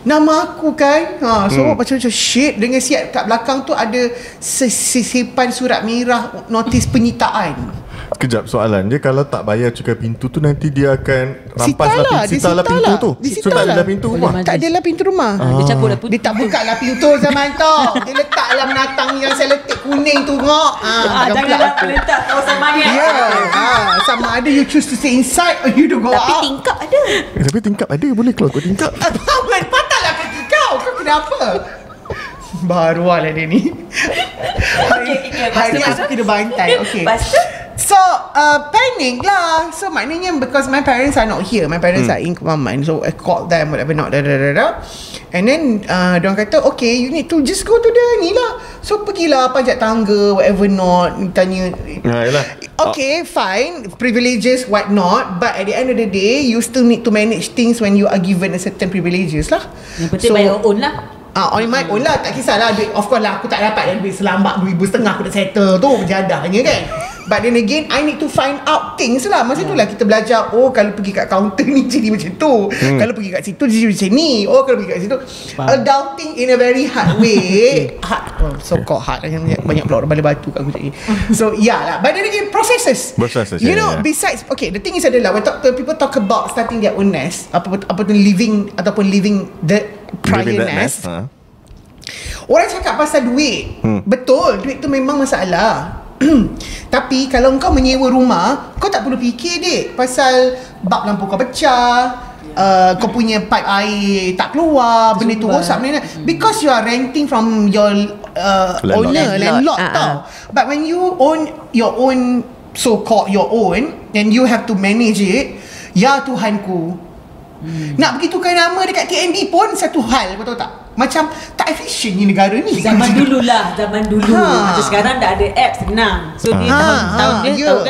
nama aku kan. So macam shit. Dengan siap kat belakang tu ada sisipan surat merah, notis penyitaan. Kejap, soalan dia, kalau tak bayar cukai pintu tu nanti dia akan rampas sitalah pintu tu. So tak adalah pintu rumah. Tak adalah pintu rumah. Dia campurlah pintu. Dia tak buka lah pintu zaman tu. Dia letak dalam menatang yang seletik kuning tu ngok. Janganlah letak kawasan mayat. Sama ada you choose to stay inside or you don't go Tapi out. tingkap ada. Tapi tingkap ada, boleh keluar kau tingkap. Patahlah kaki kau. Kau kenapa? Baru lah dia ni. Hari ni aku kena bantai. Okay. So panic lah. So maknanya because my parents are not here, my parents are in Kemaman, so I called them, whatever not, and then diorang kata okay, you need to just go to the ni lah. So pergilah panjat tangga, whatever not, tanya. Okay, fine, privileges, what not, but at the end of the day you still need to manage things when you are given a certain privileges lah. Yang penting bayar own lah. On my own lah, tak kisahlah duit. Of course lah, aku tak dapat duit selambak 2,500 aku dah settle tu, berjadahnya kan. But then again, I need to find out things lah. Masa tu lah kita belajar, oh kalau pergi kat counter ni jadi macam tu, kalau pergi kat situ jadi macam ni, oh kalau pergi kat situ. Adulting in a very hard way. So called hard, banyak pula orang bala batu kat aku tadi. So yeah lah, but then again, processes, you know, besides, okay, the thing is adalah when people talk about starting their own nest, apa tu living the prior nest, orang cakap pasal duit. Betul, duit tu memang masalah. Tapi kalau kau menyewa rumah, kau tak perlu fikir dik pasal bab lampu kau pecah, kau punya pipe air tak keluar, benda tu rosak, because you are renting from your landlord tau. But when you own your own, so-called your own, and you have to manage it, ya Tuhanku, nak begitukan nama dekat TNB pun satu hal, betul tak? Macam tak efisien ni negara ni. Zaman dulu. Macam sekarang dah ada app senang. So dia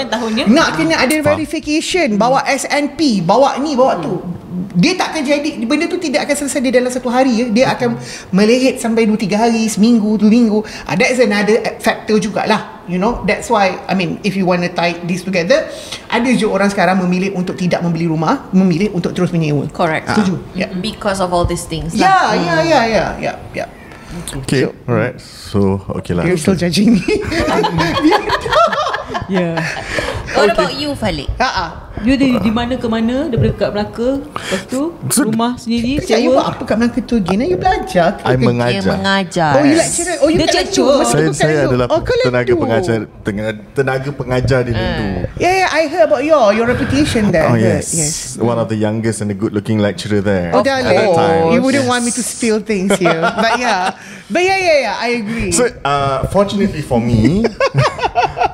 tahun dia nak kena ada verification, bawa SNP, bawa ni, bawa tu. Dia tak akan jadi, benda tu tidak akan selesai dia dalam satu hari. Dia akan melehit sampai 2-3 hari, seminggu, 2 minggu. That's another factor jugalah. You know, that's why, I mean, if you want to tie this together, ada je orang sekarang memilih untuk tidak membeli rumah, memilih untuk terus menyewa. Correct. Setuju. Because of all these things. Yeah. Okay, alright. So, okay lah. You're still judging me. Yeah. What about you, Falik? You di mana ke mana, daripada kat Melaka, lepas tu rumah sendiri, You buat sewa. apa kat Melaka tu again? You belajar ke? I Dia mengajar. mengajar. Oh, you lecturer. Oh, you Dia kat lecturer. Lendu. Masa tu kat Saya Lendu. adalah kau tenaga Lendu. pengajar, tenaga pengajar di Lendu. Yeah, I heard about your reputation there. Oh I heard. yes. One of the youngest and the good looking lecturer there. Oh, at that darling. time. You wouldn't want me to spill things here. But yeah, I agree. So fortunately for me,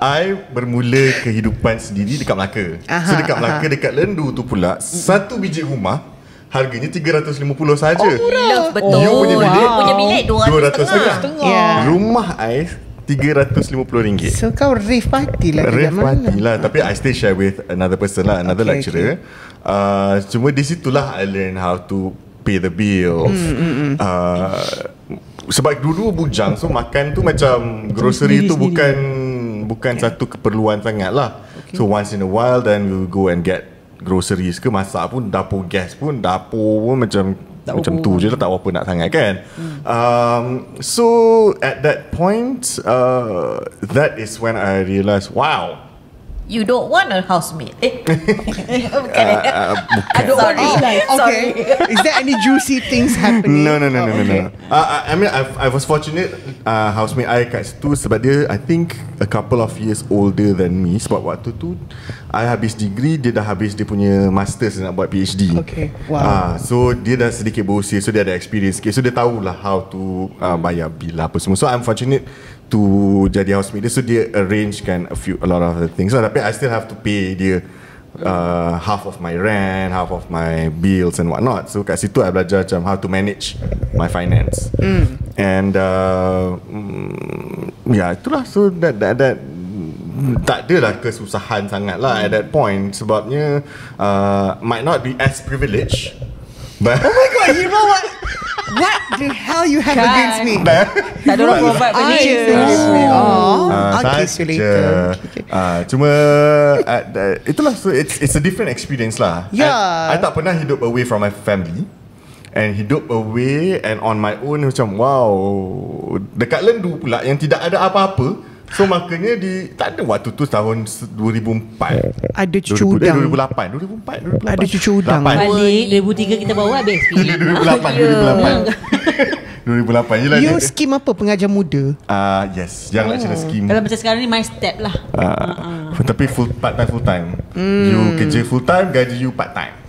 I bermula kehidupan sendiri dekat Melaka. So dekat Melaka, dekat Lendu tu pula, satu biji rumah harganya 350 saja. Love betul. You punya bilik Punya bilik 200 200 setengah. Yeah. Rumah I RM350. So kau rave party lah. Rave party lah. Tapi I still share with another person lah, another lecturer. Cuma di situlah I learn how to pay the bills. Sebab dulu bujang, so makan tu macam grocery tu bukan satu keperluan sangat lah. So once in a while then we'll go and get groceries ke, masak pun dapur gas pun, dapur pun macam tu je lah, tak apa nak sangat kan. So at that point that is when I realised, wow, You don't want a housemate. Bukan. I don't want this life. Okay. Is there any juicy things happening? No. I mean, I was fortunate. Housemate I kat situ sebab dia, I think a couple of years older than me. Sebab waktu tu I habis degree, dia dah habis dia punya masters, nak buat PhD. Okay. Wow. So dia dah sedikit berusia, so dia ada experience sikit. So dia tahulah how to bayar bil apa semua. So I'm fortunate to jadi housemate dia. So dia arrange kan a lot of the things lah. Tapi I still have to pay dia half of my rent, half of my bills and whatnot. So kat situ I belajar macam how to manage my finance. And itulah. So that tak adalah kesusahan sangat lah at that point. Sebabnya might not be as privileged, but Oh my god, you know what? What the hell you have against me? Tak ada orang provide furniture. I'll kiss you later. Cuma itulah, so it's a different experience lah. Yeah. I tak pernah hidup away from my family. And hidup away and on my own macam wow. Dekat Lendu pula yang tidak ada apa-apa. So makanya tak ada waktu tu tahun 2004. Ada cucu udang. 2008. Ada cucu udang. Balik 2003 kita bawa habis. 2008 je lah. You skim apa? Pengajar muda? Yes, Young Lecturer Scheme. Kalau macam sekarang ni my step lah. Tapi full time. You kerja full time, gaji you part time.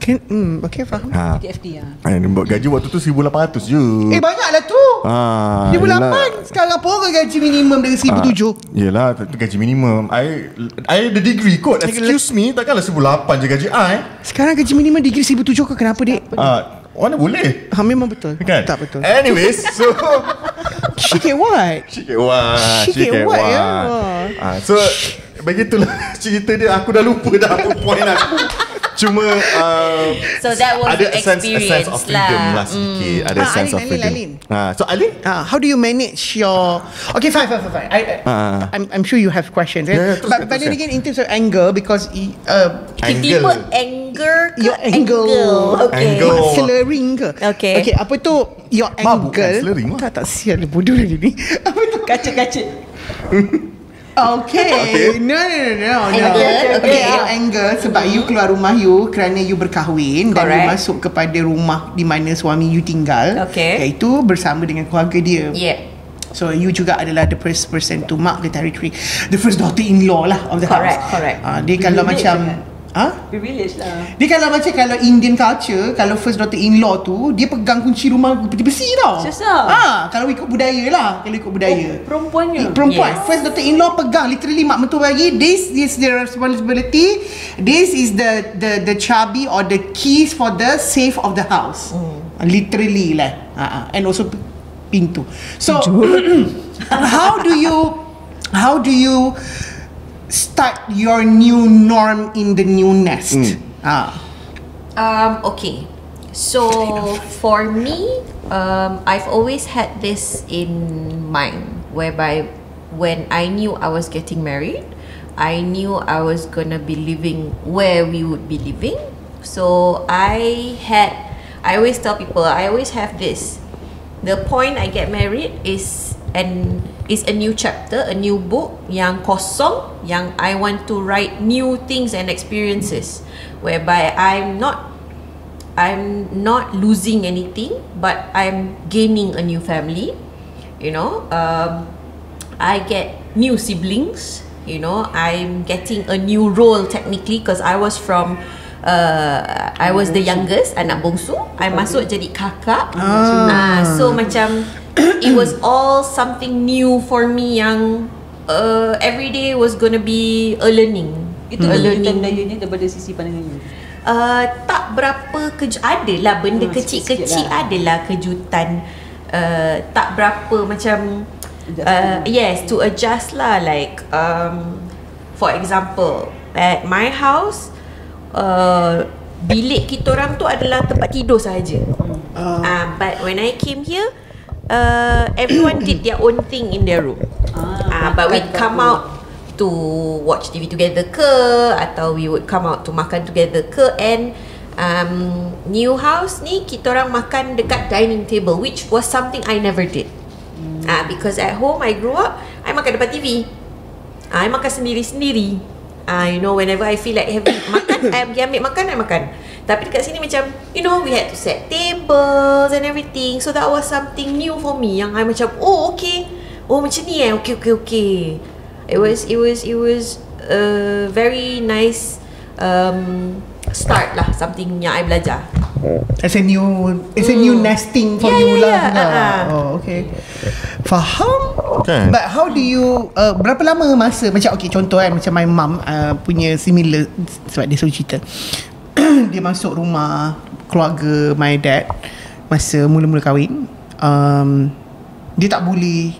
Okay, faham. KFT lah. Gaji waktu tu 1,800 je. Banyaklah tu. 1,800. Sekarang apa orang gaji minimum dari 1,700? Yelah, tu gaji minimum. I ada degree kot. Excuse me, takkanlah 1,800 je gaji I. Sekarang gaji minimum degree 1,700 kau kenapa, Dik? Mana boleh? Memang betul. Kan? Tak betul. Anyways, so She get what? She get what ya? So begitulah cerita dia. Aku dah lupa dah apa point aku. Cuma So that was ada your a sense experience of freedom lah sedikit. Ada sense of freedom. Alin. So Alin, How do you manage your... Okay, fine. I'm sure you have questions. Yeah, but then again, in terms of anger, because Tiba anger ke your angle. Okay. Slurring ke? Okay. Apa tu your Mabuk kan, angle? slurring lah. Tak sial, bodoh lagi ni. Apa tu? Kaca-kaca. Okay. No. Anger. Okay, your anger sebab you keluar rumah you kerana you berkahwin dan you Correct. masuk kepada rumah di mana suami you tinggal. Okay. Iaitu bersama dengan keluarga dia. Yeah. So you juga adalah the first person to mark the territory, the first daughter-in-law lah of the house. Correct. Dia kalau Privilege macam Privilege lah. dia kalau macam kalau Indian culture, kalau first daughter-in-law tu dia pegang kunci rumah peti besi tau. Susah. Kalau ikut budaya lah, Perempuannya. Perempuan Yes. first daughter-in-law pegang literally mak mentua bagi, this is the responsibility, this is the chabi or the keys for the safe of the house. Literally lah. And also pintu. So how do you start your new norm in the new nest? Okay. So for me, I've always had this in mind, whereby when I knew I was getting married, I knew I was gonna be living where we would be living. So I always tell people, I always have this. The point I get married is a new chapter, a new book yang kosong, yang I want to write new things and experiences, whereby I'm not losing anything, but I'm gaining a new family. I get new siblings. I'm getting a new role technically, because I was I was the youngest, anak bongsu. I masuk jadi kakak. So macam it was all something new for me yang every day was gonna be a learning. Itu kejutan dayanya daripada sisi pandangan you. Tak berapa adalah benda kecil-kecil, adalah kejutan. Tak berapa macam Yes, to adjust lah. Like for example, at my house, bilik kita orang tu adalah tempat tidur sahaja. But when I came here, everyone did their own thing in their room. But we come out to watch TV together ke, atau we would come out to makan together ke. And new house ni kita orang makan dekat dining table, which was something I never did. Because at home I grew up, I makan depan TV. I makan sendiri-sendiri. You know, whenever I feel like having makan, I pergi ambil makan, I makan. Tapi dekat sini macam, you know, we had to set tables and everything. So that was something new for me. Yang I macam, oh okay, oh macam ni okay. It was a very nice start lah, something yang I belajar. It's a new nesting for you lah. Oh, okay. Faham. Okay. But how do you berapa lama masa macam okay, contoh kan macam my mum punya similar, sebab dia selalu cerita dia masuk rumah keluarga my dad masa mula-mula kahwin, dia tak boleh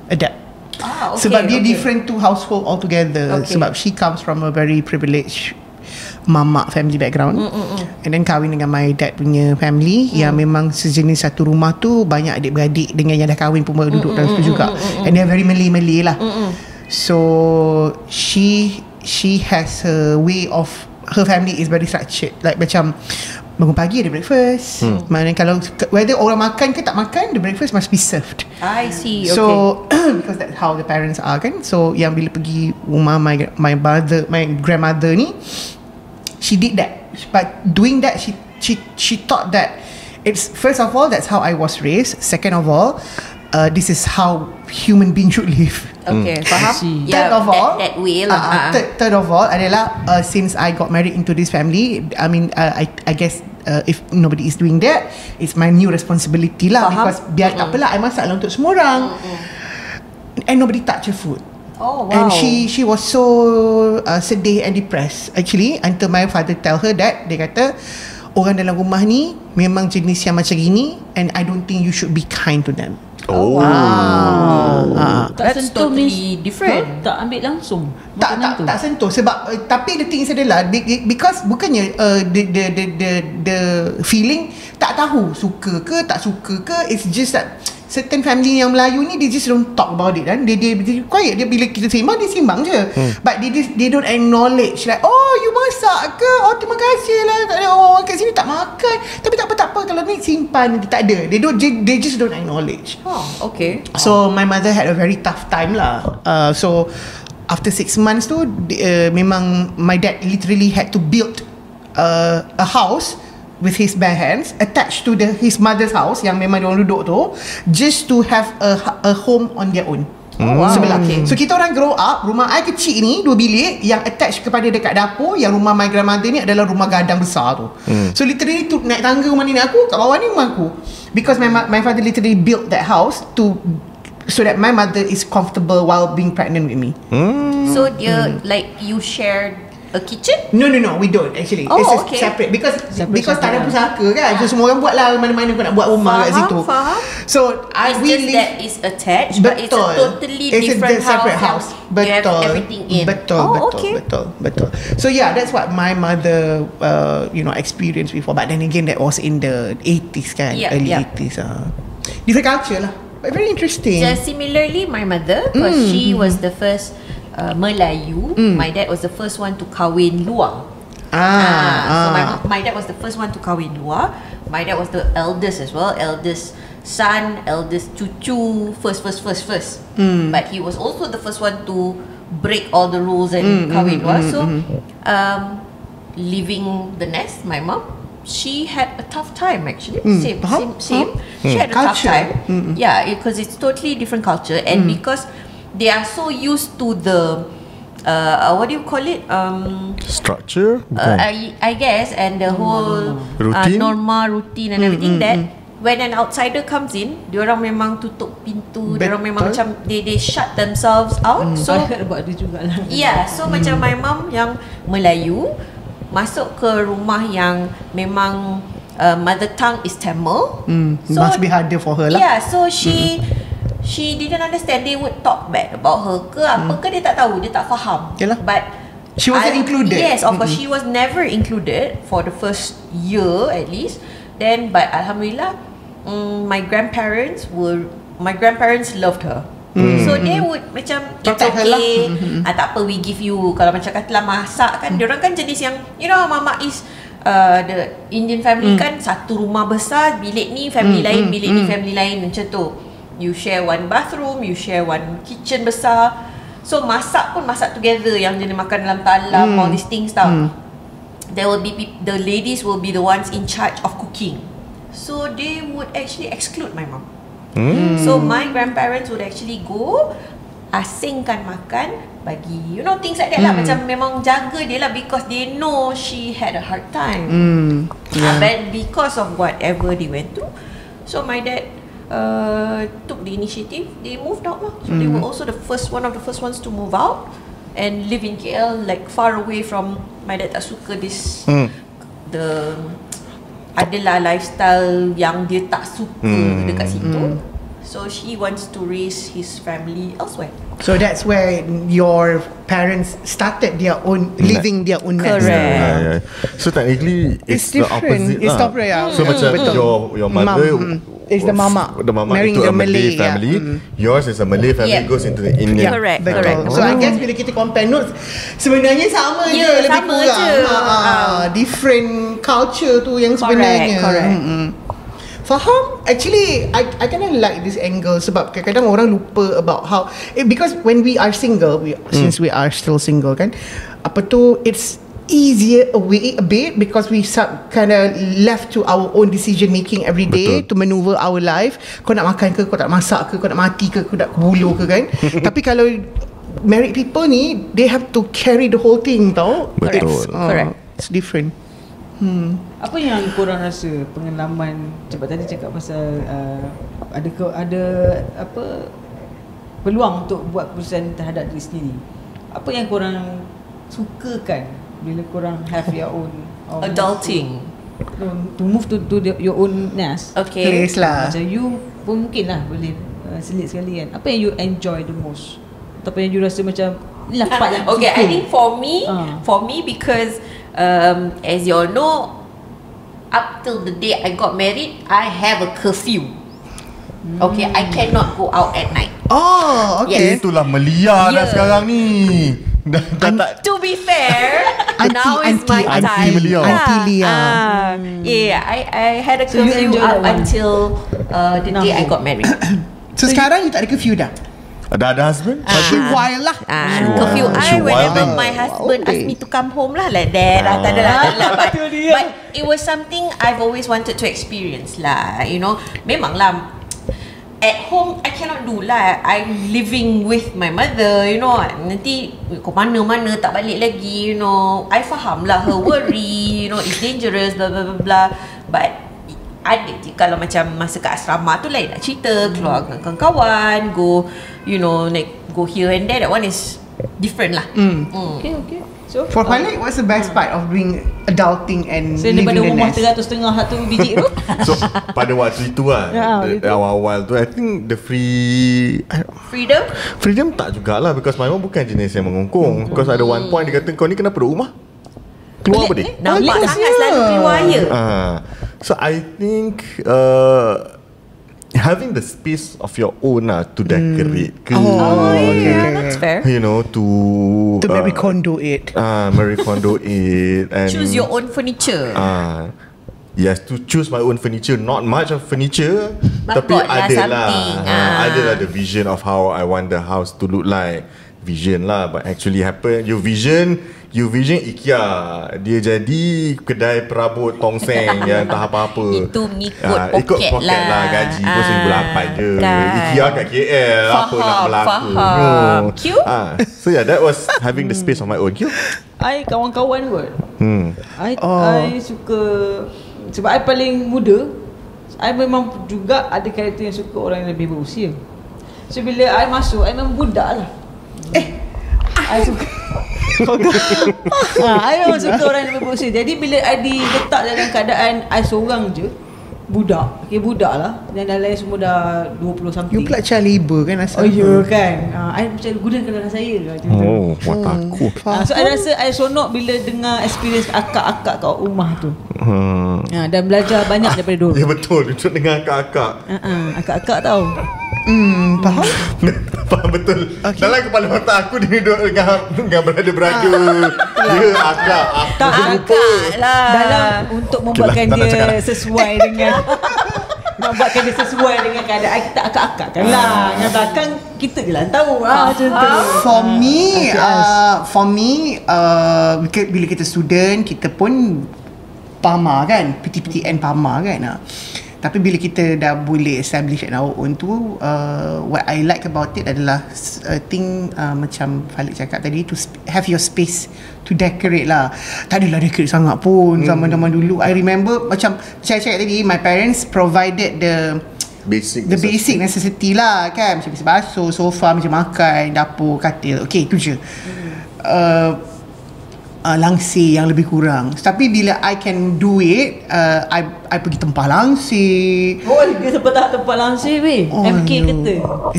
adapt. Sebab dia different to household altogether. Sebab she comes from a very privileged mamak family background, and then kahwin dengan my dad punya family yang memang sejenis satu rumah tu banyak adik-beradik dengan yang dah kahwin pun duduk dalam situ juga, and they're very Malay lah. So she has her way of, her family is very structured. Like macam bangun pagi ada breakfast. Mana kalau whether orang makan ke tak makan, the breakfast must be served. I see. So because that's how the parents are kan. So yang bila pergi rumah my grandmother ni, she did that. But doing that, she thought that it's, first of all, that's how I was raised. Second of all, this is how human beings should live. Okay, faham? Third of all, that way lah. Third of all adalah since I got married into this family, I mean, I guess if nobody is doing that, it's my new responsibility lah. Because biar tak apalah, I masak lah untuk semua orang, and nobody touch her food. Oh wow. And she was so sedih and depressed actually, until my father tell her that, dia kata orang dalam rumah ni memang jenis yang macam gini, and I don't think you should be kind to them. Oh. That's totally different. Tak ambil langsung Tak sentuh. Sebab tapi the thing is adalah because bukannya the feeling tak tahu suka ke tak suka ke, it's just that certain family yang Melayu ni, they just don't talk about it kan. Dia quiet. Dia bila kita sembang, dia sembang je. But they don't acknowledge like, oh you masak ke, oh terima kasih lah, oh kat sini tak makan, tapi tak apa kalau ni simpan. Tak ada. They just don't acknowledge. Okay. So my mother had a very tough time lah. So after 6 months tu, memang my dad literally had to build a house with his bare hands attached to his mother's house yang memang dia orang duduk tu, just to have a home on their own. Sebelah. So kita orang grow up, rumah I kecil ni 2 bilik yang attached kepada dekat dapur, yang rumah my grandmother ni adalah rumah gadang besar tu. So literally tu naik tangga rumah nenek aku, kat bawah ni rumah aku, because my father literally built that house so that my mother is comfortable while being pregnant with me. So dia like you shared a kitchen? No, we don't actually. It's separate because tak ada pusaka kan. So semua orang buat lah mana-mana kau nak buat rumah kat situ. Faham. So it's just that is attached, but it's a totally different separate house. You have everything in. Betul. So yeah, that's what my mother experienced before. But then again, that was in the 80s kan, early 80s. Different culture lah, but very interesting. Just similarly, my mother, because she was the first Melayu, my dad was the first one to kahwin luar. So my dad was the first one to kahwin luar. My dad was the eldest as well, eldest son, eldest cucu, first. But he was also the first one to break all the rules and kahwin luar. So leaving the nest, my mom, she had a tough time actually. Same. She had a tough time. Yeah, because it's totally different culture, and because they are so used to the what do you call it? Structure? I guess, and the whole routine? Norma routine and everything that when an outsider comes in, diorang memang tutup pintu, diorang memang macam they shut themselves out. So buat dia jugalah. Yeah, so macam my mom yang Melayu masuk ke rumah yang memang mother tongue is Tamil. So must be harder for her lah. Yeah, so she she didn't understand. They would talk bad about her ke apa ke, dia tak tahu, dia tak faham. Yalah. But She wasn't included. Yes, of course she was never included for the first year at least. Then but alhamdulillah, my grandparents loved her. So they would macam it's Protect her lah. okay. Tak apa, we give you, kalau macam katalah masak kan, diorang kan jenis yang you know mama is the Indian family kan, satu rumah besar, bilik ni family lain, bilik ni family lain, macam tu. You share one bathroom, you share one kitchen besar. So masak pun masak together, yang jenis makan dalam talam, all these things tau. There will be the ladies will be the ones in charge of cooking. So they would actually exclude my mom. So my grandparents would actually go asingkan makan, bagi you know things like that lah, macam memang jaga dia lah, because they know she had a hard time. But because of whatever they went through, so my dad took the initiative. They moved out lah. So they were also one of the first ones to move out and live in KL, like far away from. My dad tak suka this the adalah lifestyle yang dia tak suka dekat situ. So she wants to raise his family elsewhere. So that's where your parents started their own, living their own nest. Correct. So technically it's the different. opposite It's lah. different, yeah. So macam your mother is the mama marrying into the a Malay Malay, family. Yours is a Malay family, Yeah. goes into the Indian. Correct. Betul. So I guess bila kita compare notes, sebenarnya sama je, Yeah, lebih sama kurang. je. Different culture tu yang sebenarnya. Correct. Faham? Actually, I kind of like this angle sebab kadang-kadang orang lupa about how because when we are single, since we are still single kan, apa tu, it's easier a bit because we kind of left to our own decision making every day. Betul. To maneuver our life. Kau nak makan ke, kau tak masak ke, kau nak mati ke, kau nak buluh ke kan. Tapi kalau married people ni, they have to carry the whole thing tau. Betul. Correct. It's different. Apa yang korang rasa pengalaman, sebab tadi cakap pasal ada apa peluang untuk buat keputusan terhadap diri sendiri. Apa yang korang sukakan bila korang have your own Adulting. to move to your own nest? Okay. Place lah. Macam you pun mungkin lah boleh selit sekali kan. Apa yang you enjoy the most? Ataupun yang you rasa macam ni lah part yang Okay, suka. I think for me because as you all know, up till the day I got married, I have a curfew. Okay, I cannot go out at night. Oh, okay. Yes. Itulah Melia dah Yeah. sekarang ni. Dah tak. To be fair, now is Aunty- my aunty time. Melia. Aunty Lia. Yeah, I had a So you curfew enjoy up that one? until the day I got married. So sekarang you tak ada curfew dah? Dah ada husband? While lah. Curfew She I whenever wilding. my husband Okay. ask me to come home lah, like that lah, tak ada lah, but Itu dia. it was something I've always wanted to experience lah, you know. Memang lah, at home I cannot do lah. I'm living with my mother, you know. Nanti kau mana-mana tak balik lagi, you know. I faham lah her worry, you know, it's dangerous, blah blah blah blah. But ada je kalau macam masa kat asrama tu lain nak cerita, keluar dengan kawan-kawan, go, you know, like go here and there. That one is different lah. Okay. So For Khalid, what's the best part of being adulting and so living daripada the rumah nest? 100.5 satu biji tu. So pada waktu itu lah, itu. awal-awal tu, I think the freedom tak jugalah, because my mom bukan jenis yang mengungkung. Because ada one point dia kata, kau ni kenapa duduk rumah? Keluar apa dia? Nampak sangat selalu keluar ya. So I think having the space of your own to decorate ke, Yeah, that's fair. you know, to Marie Kondo it. Marie Kondo it and Choose your own furniture. yes, to choose my own furniture. Not much of furniture, But tapi got lah ada something. lah, ada lah the vision of how I want the house to look like. Vision lah, but actually happen. You vision IKEA, dia jadi kedai perabot tongseng yang tak apa-apa. Itu mengikut ikut poket poket lah. Gaji pun RM1,800 je. kan. IKEA kat KL, apa nak berlaku. Faham. Q? So yeah, that was having the space of my own. Q? I kawan-kawan kot. I suka, sebab I paling muda, I memang juga ada karakter yang suka orang yang lebih berusia. So bila I masuk, I memang budak lah. I suka I memang suka orang yang lebih berusia. Jadi bila I diletak dalam keadaan I seorang je, budak. Okay, budak lah. Dan lain semua dah 20 something. You pula child labor kan asal? Oh ya kan. I macam gunakan dalam saya lah. Buat takut. So I rasa I seronok bila dengar experience akak-akak kat rumah tu. Dan belajar banyak daripada diorang. Ya betul, duduk dengan akak-akak. Akak-akak tau. Faham? Faham betul. Dalam kepala otak aku dia duduk dengan brother-brother. Dia akak. Tak Akak lah. dalam untuk membuatkan tak nak dia cakap. sesuai dengan membuatkan dia sesuai dengan keadaan kita akak-akak kan lah. Yang belakang kita je lah tahu. Macam tu. For me, bila kita student, kita pun PAMA kan, PTPTN PAMA kan. Tapi bila kita dah boleh establish on our own tu, what I like about it adalah macam Falik cakap tadi, to have your space to decorate lah. Tak adalah decorate sangat pun zaman-zaman dulu. I remember macam saya cakap tadi, my parents provided the basic necessity lah kan, macam biasa basuh, sofa, macam makan, dapur, katil. Okay, tu je. Langsir yang lebih kurang. Tapi bila I can do it, I pergi tempah langsir. Oh, dia sempat tempat langsir weh. MK kata.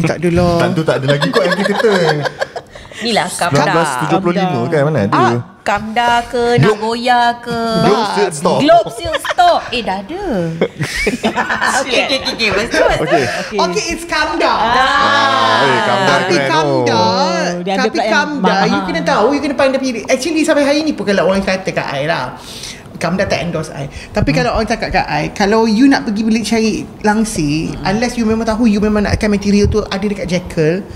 Tak adalah. Tentu tak ada lagi kot MK kata. Ni lah Kamda. 1975 kan, mana ada. Kamda ke, Nagoya ke, Globe still stock. Globe still stock. Dah ada. Okay, betul. Okay, it's Kamda. Kamda Tapi keren. Kamda, Dia ada pula yang Kamda, you mahal. kena tahu, you kena pandai pilih. Actually sampai hari ni pun kalau orang kata kat I lah, Kamda tak endorse I. Tapi kalau orang cakap kat I, kalau you nak pergi beli cari langsir, unless you memang tahu you memang nakkan material tu ada dekat Jekyll,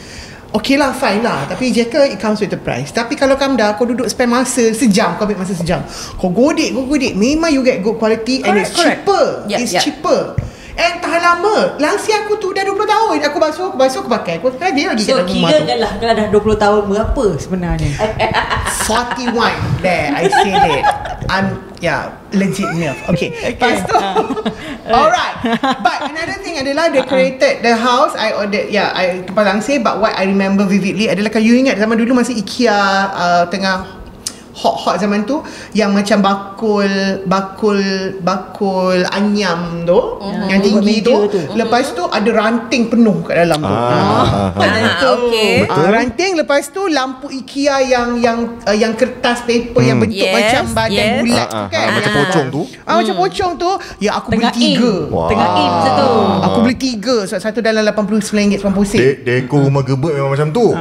okay lah, fine lah. Tapi Jekyll, it comes with the price. Tapi kalau Kamda, kau duduk spend masa sejam, kau ambil masa sejam, kau godek, memang you get good quality. And it's cheaper. It's cheaper. And tahan lama. Langsir aku tu dah 20 tahun. Aku basuh, aku pakai. Aku ada lagi So kat rumah tu. kira lah kalau dah 20 tahun berapa sebenarnya? 41. There, I said it. I'm legit milf. Okay. Lepas tu, alright. But another thing adalah decorated the house. I ordered, I tempat langsir. But what I remember vividly adalah, kalau you ingat zaman dulu masih IKEA tengah hot zaman tu, yang macam bakul anyam tu, yang tinggi tu. Lepas tu ada ranting penuh kat dalam tu. Okay. Ranting, lepas tu lampu IKEA yang kertas paper yang bentuk macam badan bulat tu kan. Macam pocong tu. Macam pocong tu. Ya, aku beli Tengah 3. Tengah in satu. Aku beli 3. Satu dalam RM89.90. Dekor rumah gebet memang macam tu.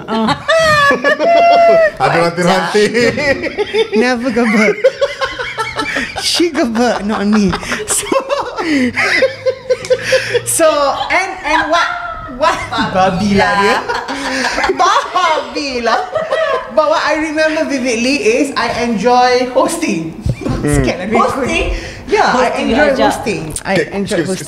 Ada ranting-ranting. Never gebet. She gebet, not me. So and what babi lah dia. Babi lah. But what I remember vividly is I enjoy hosting. Sikit lah hosting. Yeah, I enjoy hosting.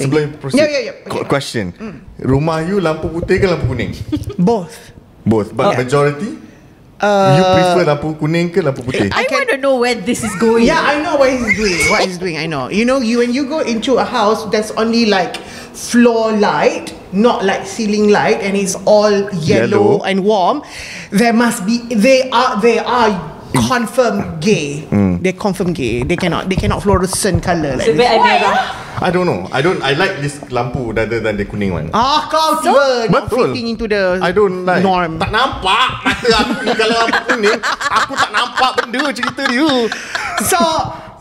Sebelum proceed, Yeah. question. Rumah you lampu putih ke lampu kuning? Both. But majority? You prefer lampu kuning ke lampu putih? I want to know where this is going. Yeah, I know what he's doing. I know. You know, when you go into a house that's only like floor light, not like ceiling light, and it's all yellow and warm, they are confirm gay. They confirm gay. They cannot fluorescent color like Sebab this. I merah. I don't know. I like this lampu rather than the kuning one. Kau tiba not Betul. fitting into the I don't like. norm. Tak nampak mata aku ni kalau lampu kuning. Aku tak nampak benda cerita dia.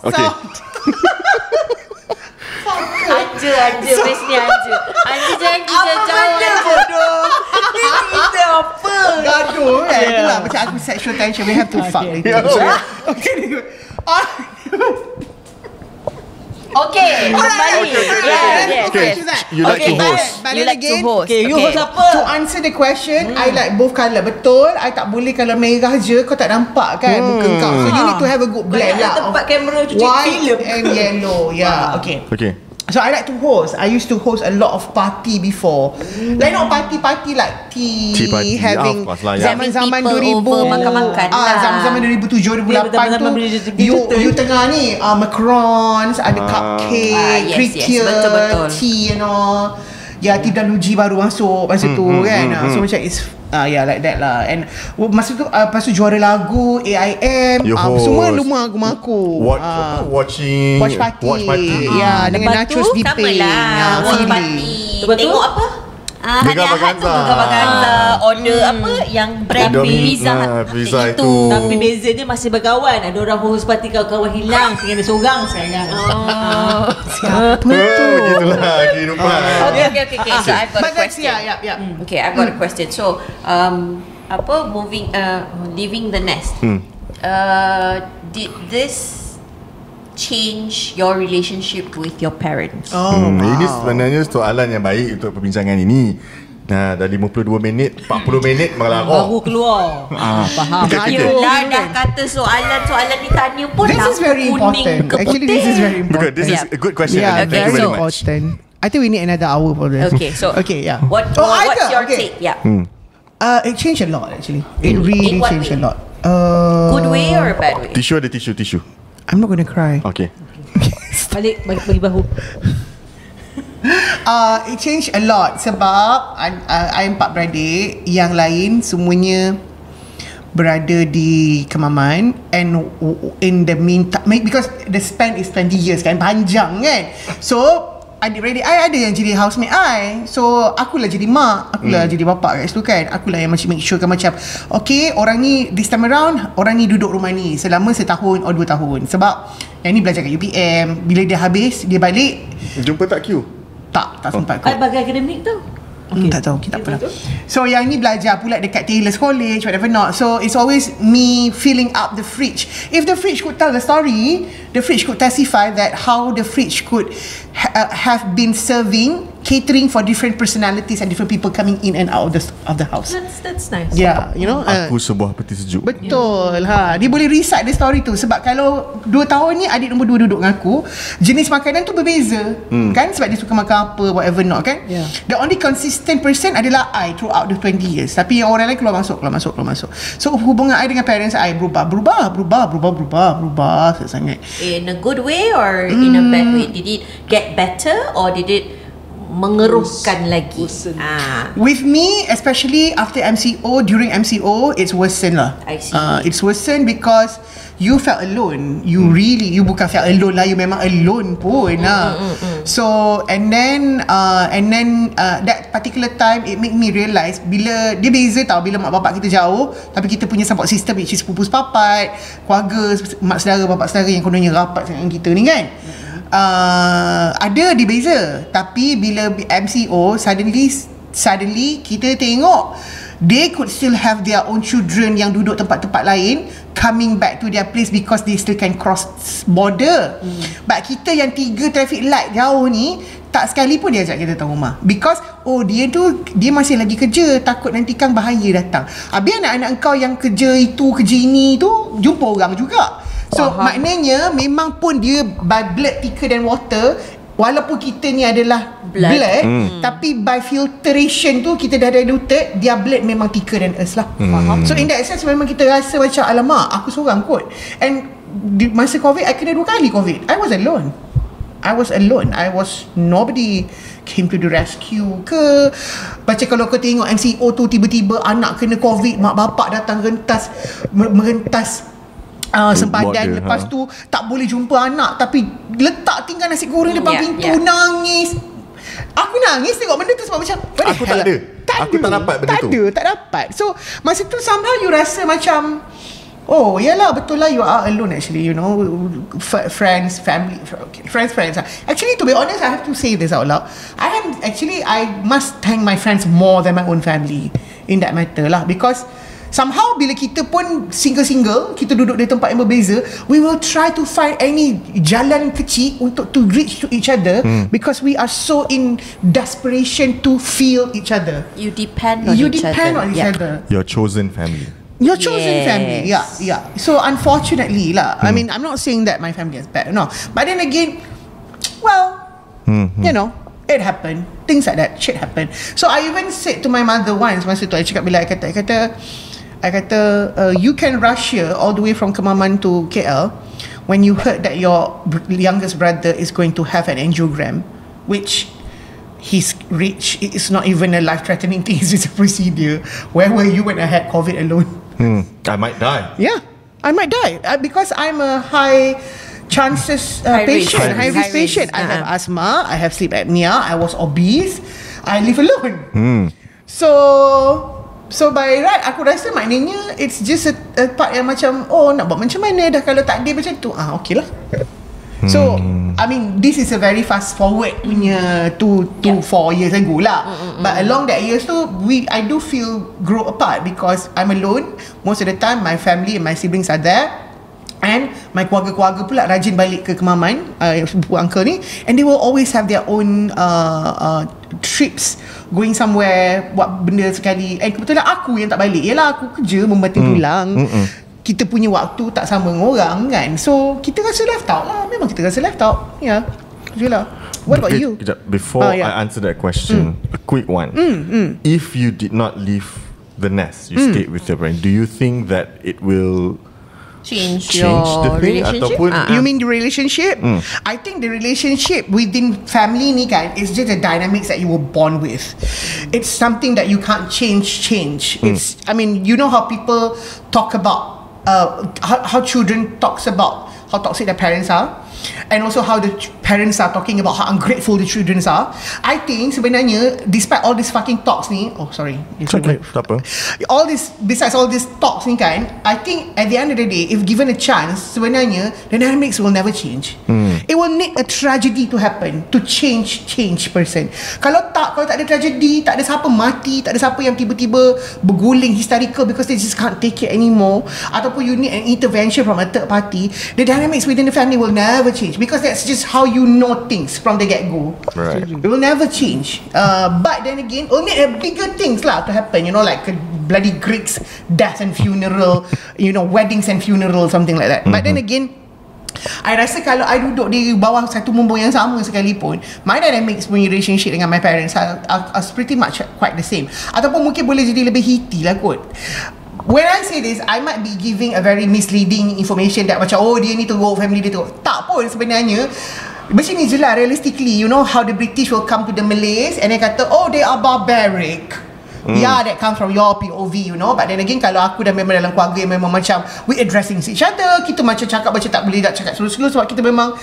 Okay. Anja best ni Anja jangan kita jauh Kita apa Gaduh kan. Itulah macam aku sexual tension. We have to fuck later. Okay. Okay, kembali. Okay. You like to host. You like to host. Okay, you host apa? To answer the question, I like both colour. Betul, I tak boleh kalau merah je kau tak nampak kan muka kau. So you need to have a good blend lah. Tempat kamera cuci White film and yellow. Yeah, okay. So I like to host. I used to host a lot of party before. Like not party like tea party, having of course lah, yeah. zaman-zaman Having 2000 people over makan-makan lah. zaman 2007 2008 tu you tengah ni macarons, ada cupcake, cricket, betul. tea and all. Ya, tea dan luji baru masuk masa tu kan. So macam it's Yeah, like that lah. And masa tu lepas tu juara lagu AIM, semua rumah aku. Watch party. Ya, dengan Lepas tu, nachos dipping. sama lah. Watch party. Lepas tu? Tengok apa? Mega Vaganza. Mega Vaganza. Order apa? Yang brand pizza. Pizza itu. Tapi bezanya masih berkawan. Ada orang host party kawan-kawan hilang, tinggal dia seorang sekarang. Begitulah kehidupan. Okay. So I've got a But that's, question. yeah. Okay, I've got a question. So, leaving the nest. Did this change your relationship with your parents? Ini sebenarnya soalan yang baik untuk perbincangan ini. Nah, dah 52 minit, 40 minit malah Baru keluar. Faham. Yelah, dah kata soalan ditanya pun This is very important. Actually, this is very important. Because this is a good question. Yeah, Thank you very very much. important. I think we need another hour for this. Okay, so yeah. What's your take? Yeah. It changed a lot actually. It really In what changed way? a lot. Good way or a bad way? Tissue ada tissue. I'm not gonna cry. Okay. Balik bagi bahu. It changed a lot sebab I 4 beradik, yang lain semuanya berada di Kemaman, and in the meantime, because the span is 20 years kan, panjang kan. So adik-beradik I ada yang jadi housemate I. So akulah jadi mak, akulah jadi bapak kat situ kan. Akulah yang macam make sure kan, macam okay, orang ni this time around, orang ni duduk rumah ni selama setahun atau 2 tahun. Sebab yang ni belajar kat UPM, bila dia habis, dia balik. Jumpa tak Q? Tak sempat kot. Bagi akademik tu. Tak tahu, kita tak pernah. So yang ni belajar pula dekat Taylor's College, whatever not. So it's always me filling up the fridge. If the fridge could tell the story, the fridge could testify that how the fridge could have been serving, catering for different personalities and different people coming in and out of the house. That's nice. Yeah, you know. Aku sebuah peti sejuk. Betul. Dia boleh recite the story tu. Sebab kalau 2 tahun ni adik nombor 2 duduk dengan aku, jenis makanan tu berbeza. Kan? Sebab dia suka makan apa, whatever not kan. Yeah. The only consistent person adalah I throughout the 20 years. Tapi yang orang lain keluar masuk. So hubungan I dengan parents I berubah sangat. In a good way or in a bad way? Did it get better or did it mengeruhkan lagi? With me, especially after MCO, during MCO, it's worsened lah. I see. It's worsened because you felt alone. You bukan felt alone lah, you memang alone pun lah. So and then that particular time it make me realise, bila dia beza tau, bila mak bapak kita jauh tapi kita punya support system, which is sepupu sepapat, keluarga, mak saudara, bapak saudara yang kononnya rapat dengan kita ni kan. Ada di beza. Tapi bila MCO, suddenly kita tengok they could still have their own children yang duduk tempat-tempat lain coming back to their place because they still can cross border. But kita yang 3 traffic light jauh ni, tak sekali pun dia ajak kita datang rumah, because dia masih lagi kerja, takut nanti kan bahaya datang. Habis anak-anak kau yang kerja itu kerja ini tu jumpa orang juga. So maknanya memang pun dia by blood thicker than water. Walaupun kita ni adalah blood, tapi by filtration tu kita dah diluted, dia blood memang thicker than us lah. So in that sense memang kita rasa macam alamak, aku seorang kot. And di masa COVID, I kena 2 kali COVID. I was alone. Nobody came to the rescue ke. Macam kalau kau tengok MCO tu, tiba-tiba anak kena COVID, mak bapak datang merentas sempadan. Lepas tu tak boleh jumpa anak, tapi letak tinggal nasi goreng depan pintu. Nangis. Aku nangis tengok benda tu sebab macam aku tak ada. Aku tak dapat benda tu. Tak dapat. So masa tu somehow you rasa macam, oh yalah, betul lah, you are alone actually, you know. Friends, family, friends. Actually, to be honest, I have to say this out loud. I must thank my friends more than my own family in that matter lah, because somehow bila kita pun single, kita duduk di tempat yang berbeza, we will try to find any jalan kecil untuk to reach to each other, because we are so in desperation to feel each other. You depend on each other. Your chosen family. Your chosen family. Yeah. So unfortunately lah, I mean, I'm not saying that my family is bad, no. But then again, well, you know, it happened. Things like that, shit happen. So I even said to my mother once, masa tu I cakap, bila I kata you can rush here all the way from Kemaman to KL when you heard that your youngest brother is going to have an angiogram, which rich. It's not even a life-threatening thing. It's just a procedure. Where were you when I had COVID alone? I might die. Yeah, I might die because I'm a high chances High risk. patient, high risk High patient. risk. I have asthma, I have sleep apnea, I was obese, I live alone. So by right aku rasa maknanya it's just a part yang macam nak buat macam mana dah kalau tak ada macam tu. Okay lah. So I mean this is a very fast forward punya 4 years ago lah. But along that years tu I do feel grow apart because I'm alone. Most of the time my family and my siblings are there. And my keluarga-keluarga pula rajin balik ke Kemaman, sepupu uncle ni, and they will always have their own trips, going somewhere, buat benda sekali. And kebetulan aku yang tak balik. Yelah aku kerja membanting tulang. Kita punya waktu tak sama dengan orang kan. So kita rasa left out lah. Memang kita rasa left out. Ya, je lah. What about you? Before I answer that question, a quick one. If you did not leave the nest, you stayed with your friend, do you think that it will change the your thing relationship? ataupun You mean the relationship? I think the relationship within family ni kan is just the dynamics that you were born with. It's something that you can't change. It's, I mean, you know how people talk about how children talks about how toxic their parents are, and also how the parents are talking about how ungrateful the children are. I think sebenarnya despite all these fucking talks ni, It's okay, tak apa. besides all these talks ni kan, I think at the end of the day, if given a chance, sebenarnya the dynamics will never change. It will need a tragedy to happen to change person. Kalau tak ada tragedy, tak ada siapa mati, tak ada siapa yang tiba-tiba berguling hysterical because they just can't take it anymore, ataupun you need an intervention from a third party, the dynamics within the family will never change because that's just how you know things from the get-go. Right. It will never change. But then again, only bigger things lah to happen. You know, like a bloody Greeks death and funeral, weddings and funeral, something like that. But then again, I rasa kalau I duduk di bawah satu bumbung yang sama sekalipun, my dynamics punya relationship dengan my parents are pretty much quite the same. Ataupun mungkin boleh jadi lebih heaty lah kot. When I say this, I might be giving a very misleading information that macam dia ni teruk, family dia teruk. Tak pun sebenarnya. Macam ni je lah, realistically, you know how the British will come to the Malays and they kata, they are barbaric. Yeah, that comes from your POV, but then again, kalau aku dah memang dalam keluarga yang memang macam we addressing each other, kita macam cakap macam tak boleh nak cakap slow-slow sebab kita memang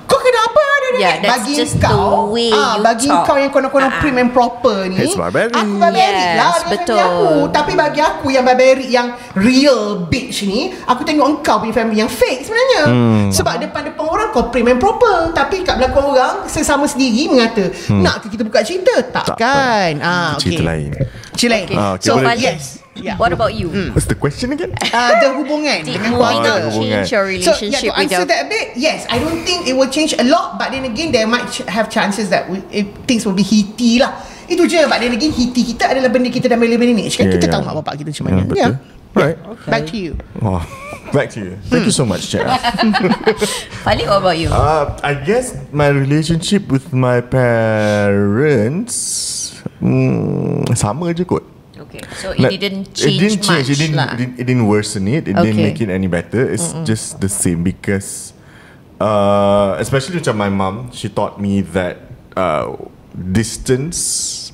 kau kenapa that's bagi just kau, the way you bagi talk. kau yang konon-konon prim and proper ni, It's barbaric. aku barbaric Yes, lah dengan betul. family aku. Tapi bagi aku yang barbaric, yang real bitch ni, aku tengok engkau punya family yang fake sebenarnya. Sebab depan-depan orang kau prim and proper, tapi kat belakang orang sesama sendiri mengata, nak ke kita buka cerita? Takkan. Cerita lain. Cerita lain. Okay, So boleh. Fadli, Yeah. what about you? What's the question again? The hubungan Did dengan moving keluarga. out change your relationship to with answer your that a bit, yes, I don't think it will change a lot, but then again there might have chances that things will be heaty lah. Itu je. But then again, heaty kita adalah benda kita dah manage kan. Kita tahu mak bapak kita macam mana. Betul. Right. Back to you. Back to you. Thank you so much, Cik. Fadli, what about you? I guess my relationship with my parents sama je kot. Okay, so it didn't change much lah. It didn't worsen it. It didn't Okay. make it any better. It's just the same because especially macam my mom, she taught me that distance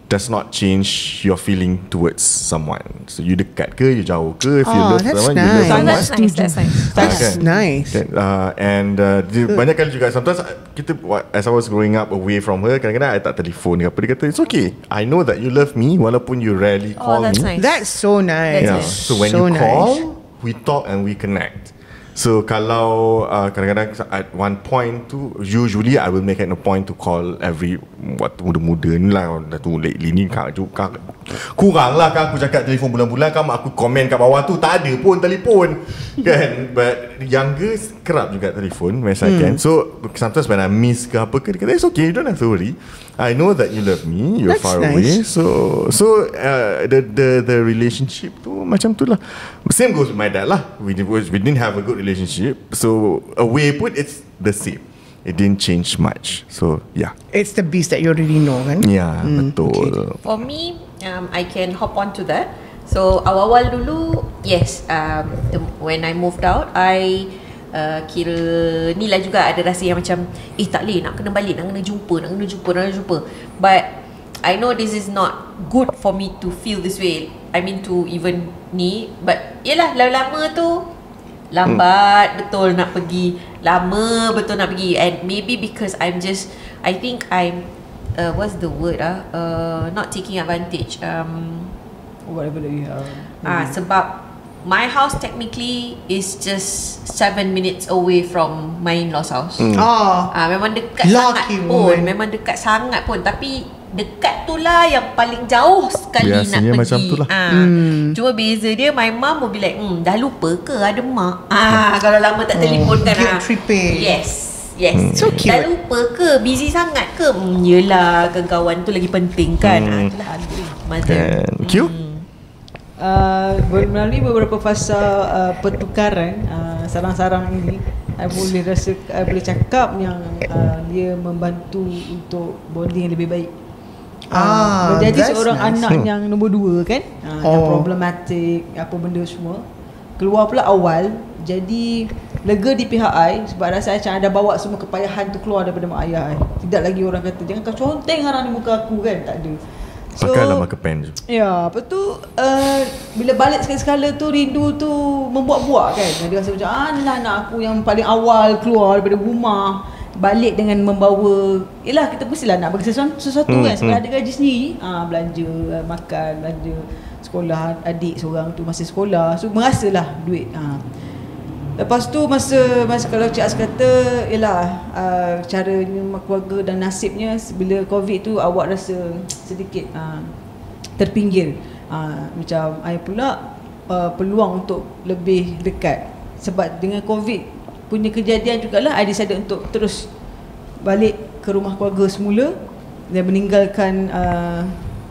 does not change your feeling towards someone. So you dekat ke, you jauh ke, if you love that's someone, nice. you love someone. That's nice. That's nice. That's kan? nice. And banyak kali juga sometimes kita, as I was growing up away from her, kadang-kadang I tak telefon ke apa, dia kata it's okay, I know that you love me walaupun you rarely call that's me. nice. That's so nice. Yeah. That's So when so you nice. call, we talk and we connect. So kalau kadang-kadang at one point tu, usually I will make it a point to call every waktu muda-muda ni lah. Dah tu lately ni kurang lah kan aku cakap telefon bulan-bulan kan, aku komen kat bawah tu tak ada pun telefon kan. But younger kerap juga telefon when I can. So sometimes when I miss ke apa ke, dia kata it's okay, you don't have to worry, I know that you love me, you're That's far nice. away. So the relationship tu macam tu lah. Same goes with my dad lah. We didn't have a good relationship. So away pun it's the same. It didn't change much. So yeah. It's the beast that you already know kan. Yeah, betul. For me, I can hop on to that. So awal-awal dulu, yes, when I moved out, I kira ni lah juga ada rasa yang macam tak boleh, nak kena balik, nak kena jumpa. But I know this is not good for me to feel this way. I mean to even ni, but yelah lama-lama tu lambat betul nak pergi, lama betul nak pergi, and maybe because I think I'm what's the word not taking advantage, Whatever that you have. sebab my house technically is just 7 minutes away from my in-laws house. Memang dekat sangat pun, memang dekat sangat pun, tapi dekat tu lah yang paling jauh sekali. Biasanya nak macam pergi. tu lah. Cuma beza dia, my mum will be like, dah lupa ke ada mak? Kalau lama tak telefon kan. Guilt tripping. Yes. So cute. Dah lupa ke? Busy sangat ke? Yelah, kawan tu lagi penting kan. Itulah mother. Q? Melalui beberapa fasa pertukaran sarang-sarang ini, I boleh cakap yang dia membantu untuk bonding yang lebih baik. Menjadi seorang anak yang nombor 2 kan, yang problematik, apa benda semua, keluar pula awal, jadi lega di pihak I sebab rasa macam ada bawa semua kepayahan tu keluar daripada mak ayah I. Tidak lagi orang kata jangan kau conteng orang di muka aku kan, tak ada. Pakailah marker pen je. Ya, lepas tu bila balik sekali-sekala tu rindu tu membuat-buat kan. Dia rasa macam lah anak aku yang paling awal keluar daripada rumah, balik dengan membawa, yelah kita mestilah nak bagi sesuatu kan, sebab ada gaji sendiri, belanja, makan, belanja sekolah adik seorang tu masih sekolah, so merasalah duit. Lepas tu masa kalau Cik As kata yelah caranya keluarga dan nasibnya bila Covid tu awak rasa sedikit terpinggir, macam I pula peluang untuk lebih dekat sebab dengan Covid punya kejadian jugalah I decided untuk terus balik ke rumah keluarga semula dan meninggalkan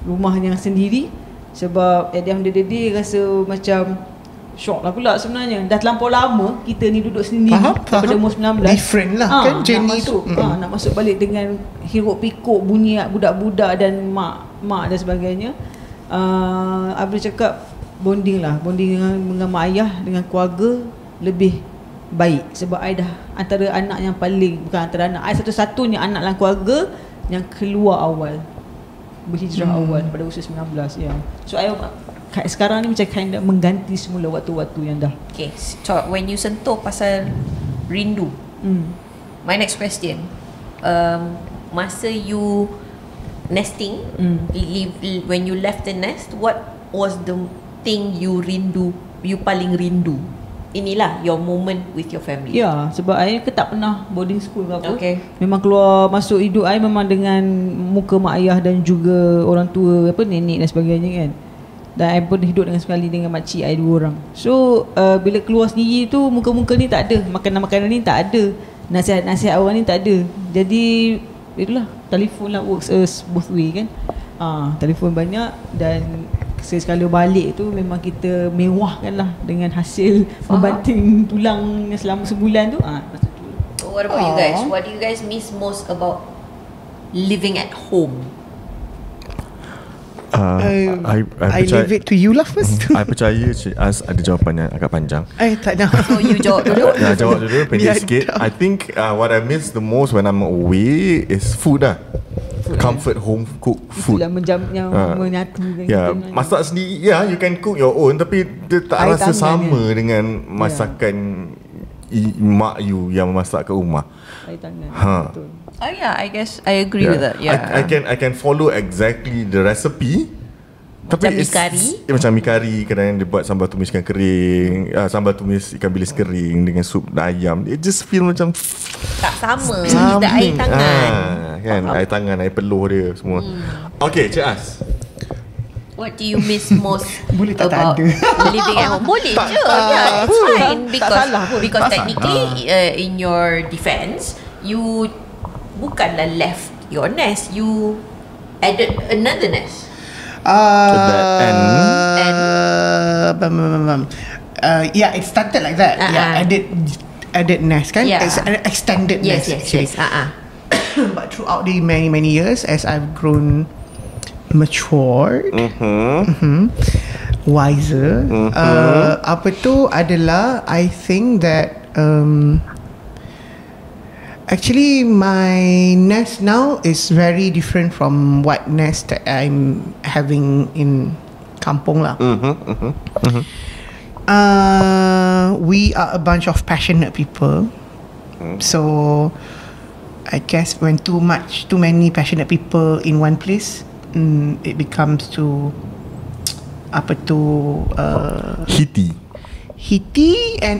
rumahnya sendiri sebab at the end of the day rasa macam shock lah pula sebenarnya. Dah terlampau lama kita ni duduk sendiri daripada umur 19. Different lah kan journey tu. Nak masuk balik dengan hiruk pikuk bunyi budak-budak dan mak dan sebagainya. I boleh cakap bonding dengan mak ayah, dengan keluarga lebih baik sebab I dah antara anak yang paling, bukan antara anak, I satu-satunya anak dalam keluarga yang keluar awal, berhijrah awal pada usia 19 ya. So I sekarang ni macam kind of mengganti semula waktu-waktu yang dah. Okay, so when you sentuh pasal rindu, my next question, masa you nesting, when you left the nest, what was the thing you paling rindu? Inilah your moment with your family. Ya, sebab I tak pernah boarding school ke apa. Okay. Memang keluar masuk hidup I memang dengan muka mak ayah dan juga orang tua, nenek dan sebagainya kan. Dan I pun hidup dengan sekali dengan makcik I 2 orang. So bila keluar sendiri tu muka-muka ni tak ada, makanan-makanan ni tak ada, nasihat-nasihat orang ni tak ada. Jadi itulah, telefon lah works both way kan. Telefon banyak dan sekali balik tu memang kita mewahkan lah dengan hasil membanting tulang selama sebulan tu. What about you guys? What do you guys miss most about living at home? I leave it to you lah first. I percaya Cik Az ada jawapan yang agak panjang. Tak nak. So you jawab dulu. Jawab dulu pendek sikit. I think what I miss the most when I'm away is food lah. Comfort home cooked food. Itulah yang menyatukan kita. Masak sendiri, you can cook your own, tapi dia tak air rasa sama ya. dengan masakan mak you yang masak kat rumah. Air tangan. Betul. Yeah, I guess I agree with that. Yeah. I can follow exactly the recipe. Tapi macam mi kari. Macam mi kari, kadang-kadang dia buat sambal tumis ikan kering, sambal tumis ikan bilis kering dengan sup ayam. It just feel macam tak sama. Kita air tangan. Kan, air tangan, air peluh dia semua. Okay, Cik Az, what do you miss most Boleh tak about ada? living at home? Boleh je. Yeah, it's fine because technically in your defense, you bukanlah left your nest, you added another nest. Yeah, it started like that. Yeah, added nest kan? It's an extended nest. Yes. But throughout the many years, as I've grown matured, wiser, apa tu adalah, I think that Actually, my nest now is very different from what nest that I'm having in kampung lah. We are a bunch of passionate people. So I guess when too many passionate people in one place, it becomes too heaty, and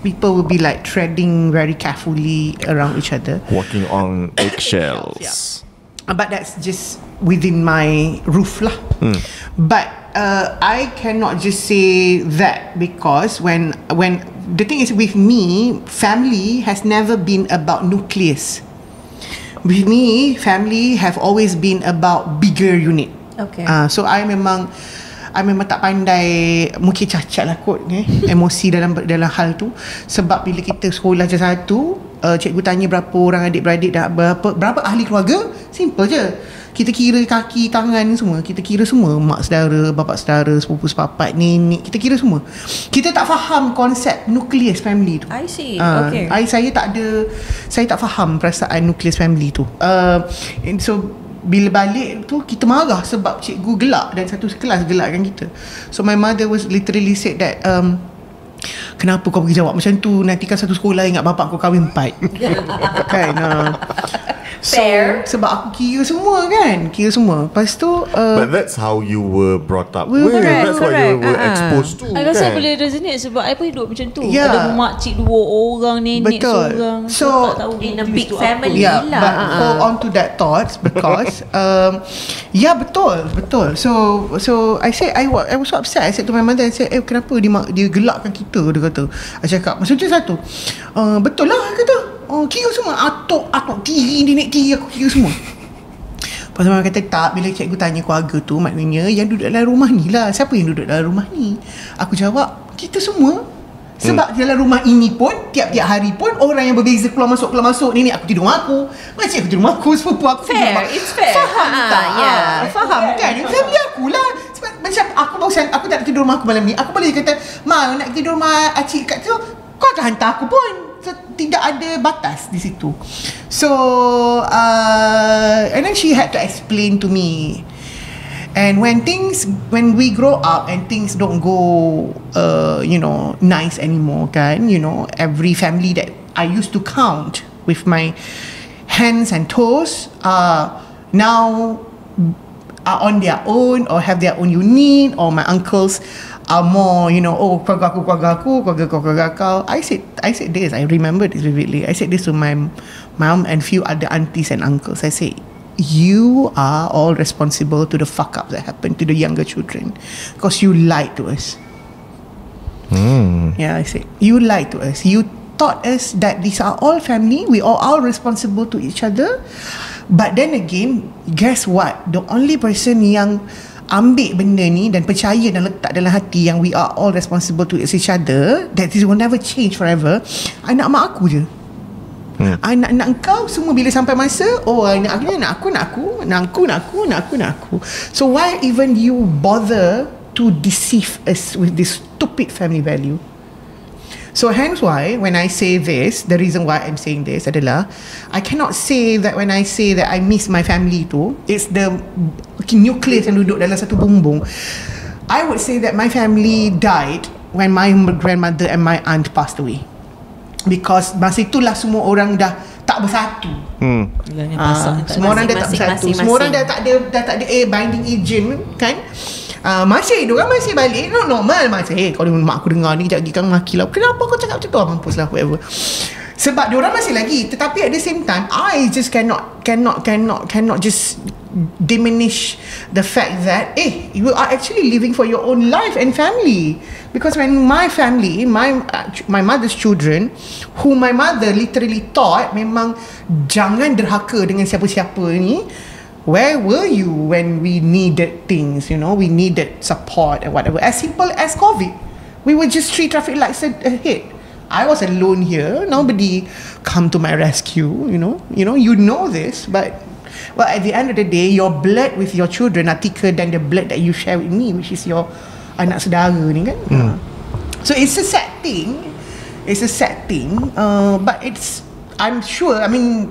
people will be like treading very carefully around each other, walking on eggshells. But that's just within my roof lah. But I cannot just say that, because when the thing is, with me, family has never been about nucleus. With me, family have always been about bigger unit. Okay. So I memang tak pandai, mungkin cacat lah kot emosi dalam hal tu. Sebab bila kita sekolah je satu, cikgu tanya berapa orang adik-beradik dah, berapa ahli keluarga, simple je. Kita kira kaki, tangan semua, kita kira semua, mak saudara, bapak saudara, sepupu sepapat, nenek, kita kira semua. Kita tak faham konsep nucleus family tu. I see. Okay. Saya tak faham perasaan nucleus family tu. And so bila balik tu, kita marah sebab cikgu gelak dan satu kelas gelakkan kita. So my mother was literally said that kenapa kau pergi jawab macam tu, nanti kan satu sekolah ingat bapak kau kahwin 4. Kan. Fair. So, sebab aku kira semua kan, lepas tu But that's how you were brought up with. correct, That's what you were exposed to. I rasa kan? boleh resonate sebab I pun hidup macam tu. Yeah. Ada makcik 2 orang, nenek Betul. seorang. So, tak tahu in a habis big tu family. apa. Yeah, but hold on to that thoughts because yeah, betul. So I said I was so upset. I said to my mother, I said, kenapa dia gelakkan kita, dia kata. I cakap maksudnya satu, betul lah, kata. Kira semua atuk tiri, nenek tiri, aku kira semua. Lepas tu kata tak, bila cikgu tanya keluarga tu, maknanya yang duduk dalam rumah ni lah. Siapa yang duduk dalam rumah ni? Aku jawab, kita semua. Sebab dalam rumah ini pun, tiap-tiap hari pun orang yang berbeza keluar masuk. Nenek aku tidur rumah aku, makcik aku tidur rumah aku, sepupu aku tidur Fair, rumah. it's fair. Faham tak? Yeah. Faham kan? Family aku lah. Sebab macam aku tak nak tidur rumah aku malam ni, aku boleh kata, Ma, nak tidur rumah acik kat tu, kau akan hantar aku pun. So, tidak ada batas di situ. So and then she had to explain to me. And when we grow up and things don't go nice anymore kan, every family that I used to count with my hands and toes now are on their own or have their own unit, or my uncles are more, keluarga aku, keluarga kau. I said this, I remember this vividly. I said this to my mom and few other aunties and uncles. I said, you are all responsible to the fuck up that happened to the younger children, because you lied to us. Yeah, I said, you lied to us. You taught us that these are all family, we are all responsible to each other. But then again, guess what? The only person yang ambil benda ni dan percaya dan letak dalam hati yang we are all responsible to each other, that this will never change forever, anak mak aku je. Anak-anak kau semua bila sampai masa, anak aku. So why even you bother to deceive us with this stupid family value? So hence why when I say this, the reason why I'm saying this adalah, I cannot say that when I say that I miss my family tu, it's the nucleus yang duduk dalam satu bumbung. I would say that my family died when my grandmother and my aunt passed away, because masa itulah semua orang dah tak bersatu. Semua orang dah tak bersatu. Semua orang dah tak ada binding agent kan. Diorang masih balik normal. Kau mak aku dengar ni, kejap lagi kan maki lah, kenapa kau cakap macam tu, mampus lah, whatever. Sebab diorang masih lagi, tetapi at the same time I just cannot just diminish the fact that you are actually living for your own life and family. Because when my family, my mother's children, who my mother literally taught, memang jangan derhaka dengan siapa-siapa ni. Where were you when we needed things, we needed support and whatever. As simple as COVID, we were just 3 traffic lights ahead. I was alone here, nobody come to my rescue, you know this, but well, at the end of the day, your blood with your children are thicker than the blood that you share with me, which is your anak saudara ni kan. So it's a sad thing, but I'm sure, I mean,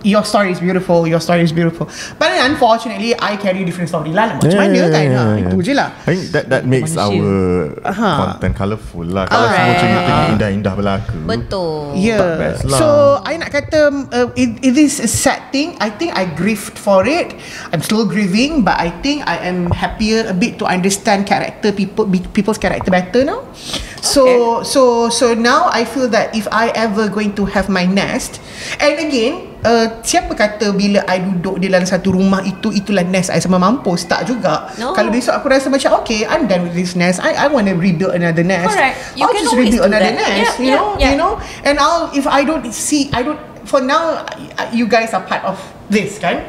your story is beautiful, but then unfortunately I carry different story lah. Macam mana kan, itu je lah. I think that makes our content colourful lah. Kalau semua cerita indah-indah belaka, Betul. best lah. So I nak kata it is a sad thing. I think I grieved for it. I'm still grieving, but I think I am happier a bit to understand people's character better now. So now I feel that if I ever going to have my nest, and again, siapa kata bila I duduk di dalam satu rumah itulah nest I sama mampus? Tak juga. No. Kalau besok aku rasa macam okay, I'm done with this nest, I want to rebuild another nest. Correct. You I'll can just always rebuild do another that. nest. Yeah, You know. And if I don't for now, you guys are part of this, kan?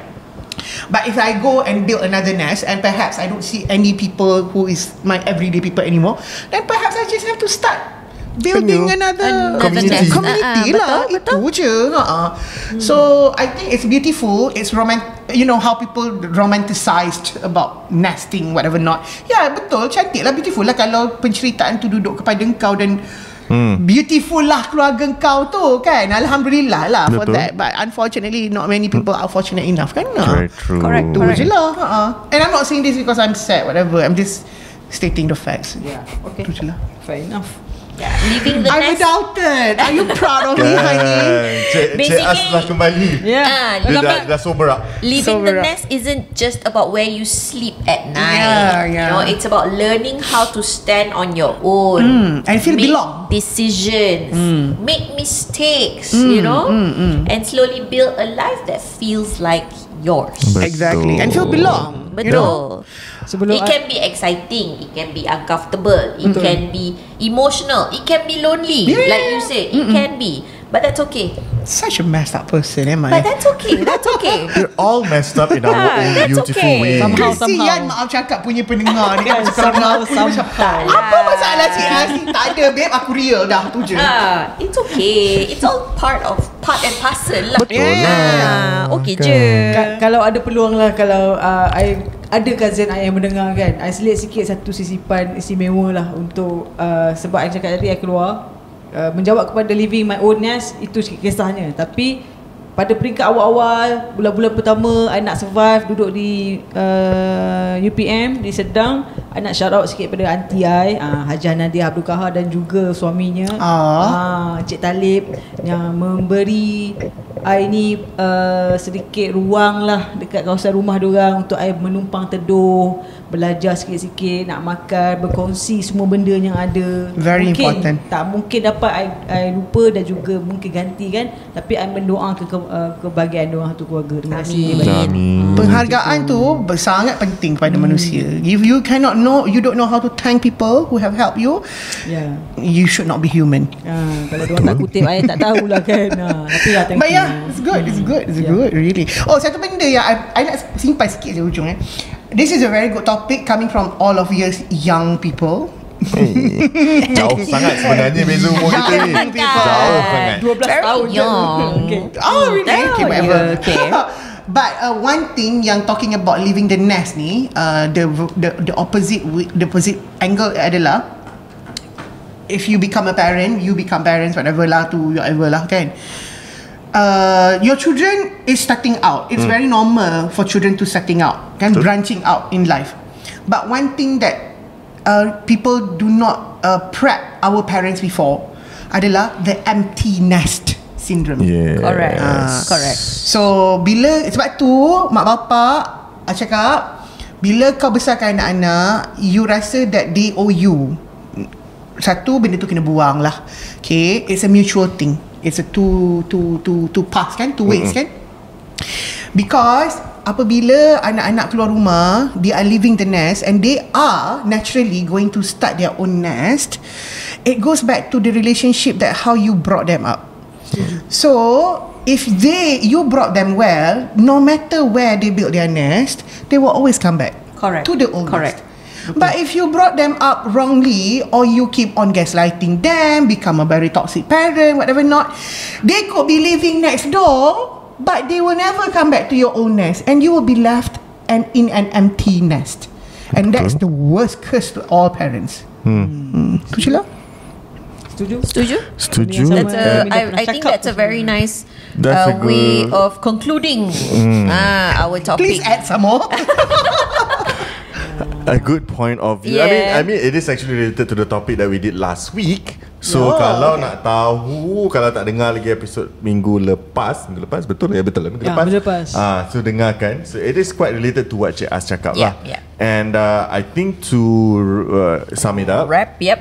But if I go and build another nest, and perhaps I don't see any people who is my everyday people anymore, then perhaps I just have to start building another community. Community lah. Betul. Itu je. So I think it's beautiful. It's you know how people romanticized about nesting, whatever not. Yeah, betul, cantik lah, beautiful lah kalau penceritaan tu duduk kepada engkau dan beautiful lah keluarga kau tu kan. Alhamdulillah lah for Betul. that. But unfortunately not many people are fortunate enough kan. Very true. Correct. Tu je lah. And I'm not saying this because I'm sad, whatever. I'm just stating the facts. Yeah. Okay. Tu je lah. Fair enough. Yeah, leaving the I'm nest. adopted. Are you proud of me, honey? Cik As telah kembali. Yeah. Dia dah sober up. Leaving So the nest isn't just about where you sleep at night. Yeah. You know, it's about learning how to stand on your own. And feel make belong. decisions, make mistakes, you know, and slowly build a life that feels like yours. Exactly. And feel belong. You know? Betul. Sebelum It can be exciting, it can be uncomfortable, it can be emotional, it can be lonely, like you said, it can be. But that's okay. Such a messed up person, am I? But that's okay. That's okay. We're all messed up in our own That's beautiful okay. way. Somehow. Kesian maaf cakap punya pendengar ni kan. Somehow. Apa masalah Cik Asi? Tak ada babe, aku real dah, tu je. It's okay. It's all part and parcel lah. Betul lah. Okay je. Kalau ada peluang lah, kalau ada cousin I yang mendengar kan, I selit sikit satu sisipan istimewa lah untuk sebab I cakap tadi I keluar menjawab kepada living my own nest, itu sikit kisahnya. Tapi pada peringkat awal-awal, bulan-bulan pertama I nak survive duduk di UPM di Sedang, I nak shout out sikit pada aunty I, Hajah Nadia Abdul Kahar dan juga suaminya, Cik Talib, yang memberi I ni sedikit ruang lah dekat kawasan rumah diorang untuk I menumpang teduh, belajar sikit-sikit, nak makan, berkongsi semua benda yang ada. Very mungkin important. tak mungkin dapat I lupa dan juga mungkin ganti kan, tapi I mendoakan kebahagiaan diorang satu keluarga. Terima kasih banyak. Penghargaan tu sangat penting kepada manusia. If you cannot know, you don't know how to thank people who have helped you, Yeah. you should not be human. Kalau diorang tak kutip I tak tahulah kan. Tapi lah thank But you. yeah, it's good, really. Oh, satu benda yang I nak simpan sikit je ujung This is a very good topic coming from all of you young people. Jauh sangat sebenarnya beza umur kita ni. Jauh sangat. 12 Very tahun je. young. Okay. Oh, really? Okay, whatever. Yeah, okay. But one thing yang talking about leaving the nest ni, the opposite angle adalah, if you become a parent, you become parents, whatever lah kan. Your children is starting out. It's very normal for children to starting out, kan, branching out in life. But one thing that people do not prep our parents before adalah the empty nest syndrome. Yes. Correct. Correct. So sebab tu mak bapak cakap, bila kau besarkan anak-anak, you rasa that they owe you. Satu, benda tu kena buang lah. Okay, it's a mutual thing. It's a two paths kan, two ways kan. Because apabila anak-anak keluar rumah, they are leaving the nest and they are naturally going to start their own nest, it goes back to the relationship that how you brought them up. So if you brought them well, no matter where they build their nest, they will always come back. Correct. To the old Correct. nest. But if you brought them up wrongly, or you keep on gaslighting them, become a very toxic parent, whatever not, they could be living next door, but they will never come back to your own nest, and you will be left in an empty nest. And that's the worst curse to all parents. Tu je lah. Setuju? Setuju. That's I think Cakap that's a very nice That's a way good- of concluding our topic. Please add some more. A good point of view. Yeah. I mean, it is actually related to the topic that we did last week. So kalau nak tahu, kalau tak dengar lagi episod minggu lepas, betul minggu lepas. So dengarkan. So it is quite related to what Cik As cakap lah. Yeah. And I think to sum it up,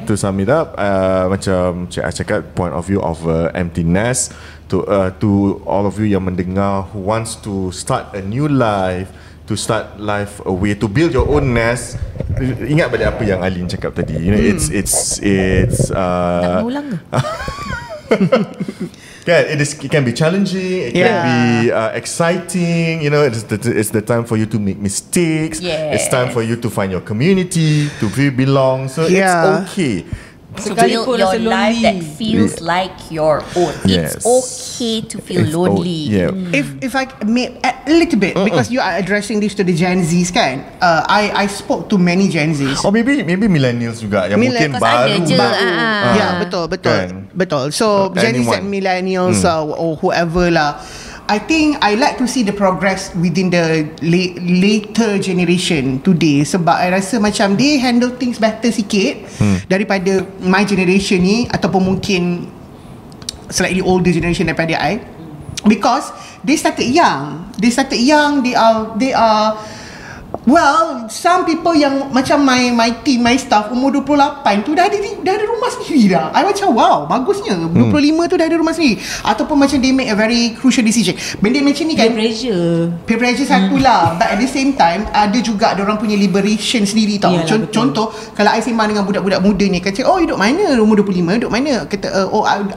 To sum it up, macam Cik As cakap, point of view of empty nest. To all of you yang mendengar who wants to start a new life, to start life away, to build your own nest. Ingat balik apa yang Alin cakap tadi. You know, it's Nak mengulang ke? it can be challenging, it can be exciting. You know, it's the time for you to make mistakes. Yes. It's time for you to find your community, to belong. So it's okay. To build your life that feels like your own. Yes. It's okay to feel lonely. If I may add a little bit, because you are addressing this to the Gen Zs kan, I spoke to many Gen Zs. Or maybe millennials juga yang mungkin Because baru. ada je, Ya, betul. Kan? Betul. So Gen Z and millennials or whoever lah, I think I like to see the progress within the later generation today. Sebab I rasa macam they handle things better sikit daripada my generation ni, ataupun mungkin slightly older generation daripada I. Because they started young. They are well, some people yang macam my team, my staff umur 28 tu dah ada rumah sendiri dah. I macam wow, bagusnya. 25 tu dah ada rumah sendiri. Ataupun macam they make a very crucial decision. Benda macam ni kan, peer pressure satu lah, but at the same time ada juga ada orang punya liberation sendiri tau. Yalah, Contoh kalau I sembang dengan budak-budak muda ni, kata oh you duduk mana, umur 25 duduk mana, kata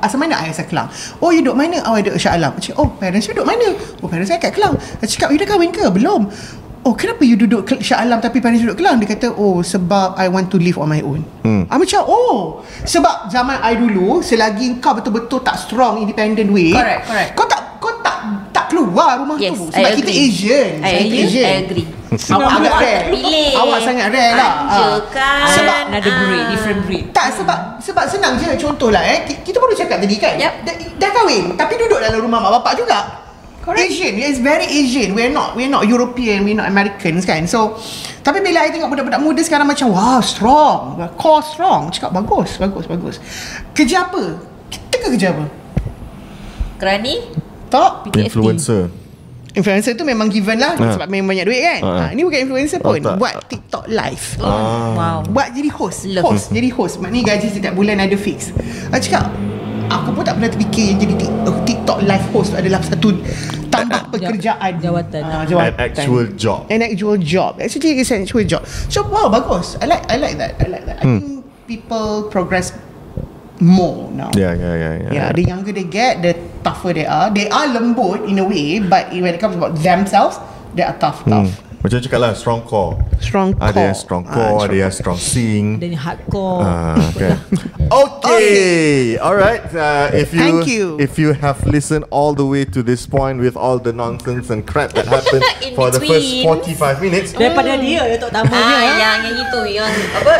asal mana, I asal Kelang. Oh you duduk mana, oh I duduk Shah Alam. Macam oh parents you duduk mana, oh parents saya kat Kelang. I cakap you dah kahwin ke, belum. Oh kenapa you duduk Shah Alam tapi parents duduk Kelang? Dia kata oh sebab I want to live on my own. Macam oh sebab zaman I dulu, selagi kau betul-betul tak strong independent way, Correct. Kau tak keluar rumah Yes, tu. I Sebab kita agree. Asian. I agree. Awak agak rare. Pilih. Awak sangat rare lah. Anja kan. Sebab Another breed, different breed. tak, sebab senang je. Contohlah kita baru cakap tadi kan, Yep. dah kahwin tapi duduk dalam rumah mak bapak juga. Correct. Asian, it's very Asian. We're not European, we're not Americans kan. So tapi bila I tengok budak-budak muda sekarang macam wow, strong, core strong. Cakap bagus. Kerja apa? Kita kerja apa? Kerani? Tak. Influencer Influencer tu memang given lah, sebab memang banyak duit kan. Ni bukan influencer pun, tak. buat TikTok live. Wow. Buat jadi host. Love. Jadi host. Maknanya gaji setiap bulan ada fix. Aku cakap, aku pun tak pernah terfikir yang jadi TikTok live host tu adalah satu tambah pekerjaan. Jawatan. An actual job. An actual job. Actually it's an actual job. So wow, bagus. I like that. I think people progress more now. Yeah. The younger they get, the tougher they are. They are lembut in a way, but when it comes about themselves, they are tough. Macam cakap lah, strong core. Strong core. Ada yang strong core, ada yang strong sing. Dan hardcore. Okay. Okay. Alright. Thank you. If you have listened all the way to this point with all the nonsense and crap that happened In for the first between. 45 minutes, Daripada dia Datuk tamanya. Yang itu, yang apa,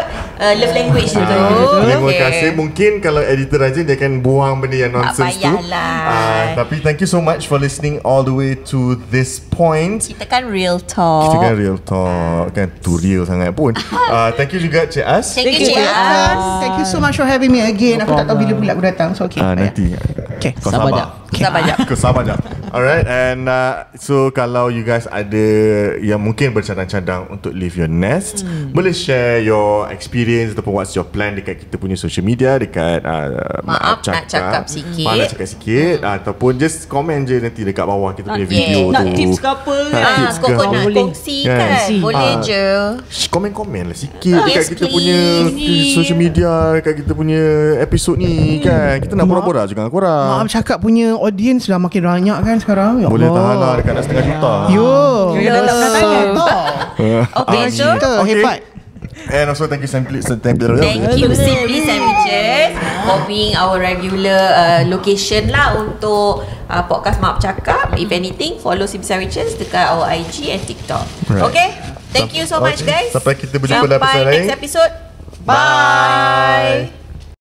love language tu. terima Okay. kasih. Mungkin kalau editor rajin, dia akan buang benda yang nonsense tu. payahlah. Tapi thank you so much for listening all the way to this point. Kita kan real talk. Kita kan real talk, kan tu real sangat pun. Thank you juga Cik As. Thank you, Cik As. Thank you so much for having me again. Aku tak tahu bila pula aku datang. So okay. Nanti. Okay. Kau Sabar sabar. Sabar jap. Kau sabar jap. Alright, and so kalau you guys ada yang mungkin bercadang-cadang untuk leave your nest, boleh share your experience ataupun what's your plan dekat kita punya social media, dekat Maaf, nak cakap sikit. Maaf nak cakap sikit, ataupun just komen je nanti dekat bawah kita punya video tu. Nak tips ke apa kan? tips ke? Kau nak Boleh. kongsi Kan? kan? Boleh je. Komen-komen lah sikit dekat Yes, kita punya please. social media, dekat kita punya episod ni kan. Kita nak borak-borak juga dengan korang. Maaf cakap punya audience dah makin banyak kan sekarang. Ya Boleh Allah. tahan lah dekat nak 1.5 juta. Yo. Kira tak pernah tangan. Okay, so Hebat. And also thank you Simply thank you Simply Sandwiches for being our regular location lah untuk podcast Maaf Cakap. If anything, follow Simply Sandwiches dekat our IG and TikTok. Right. Okay, thank you so much Okay. guys. Sampai kita berjumpa dalam episode Sampai lain. next episode. Bye.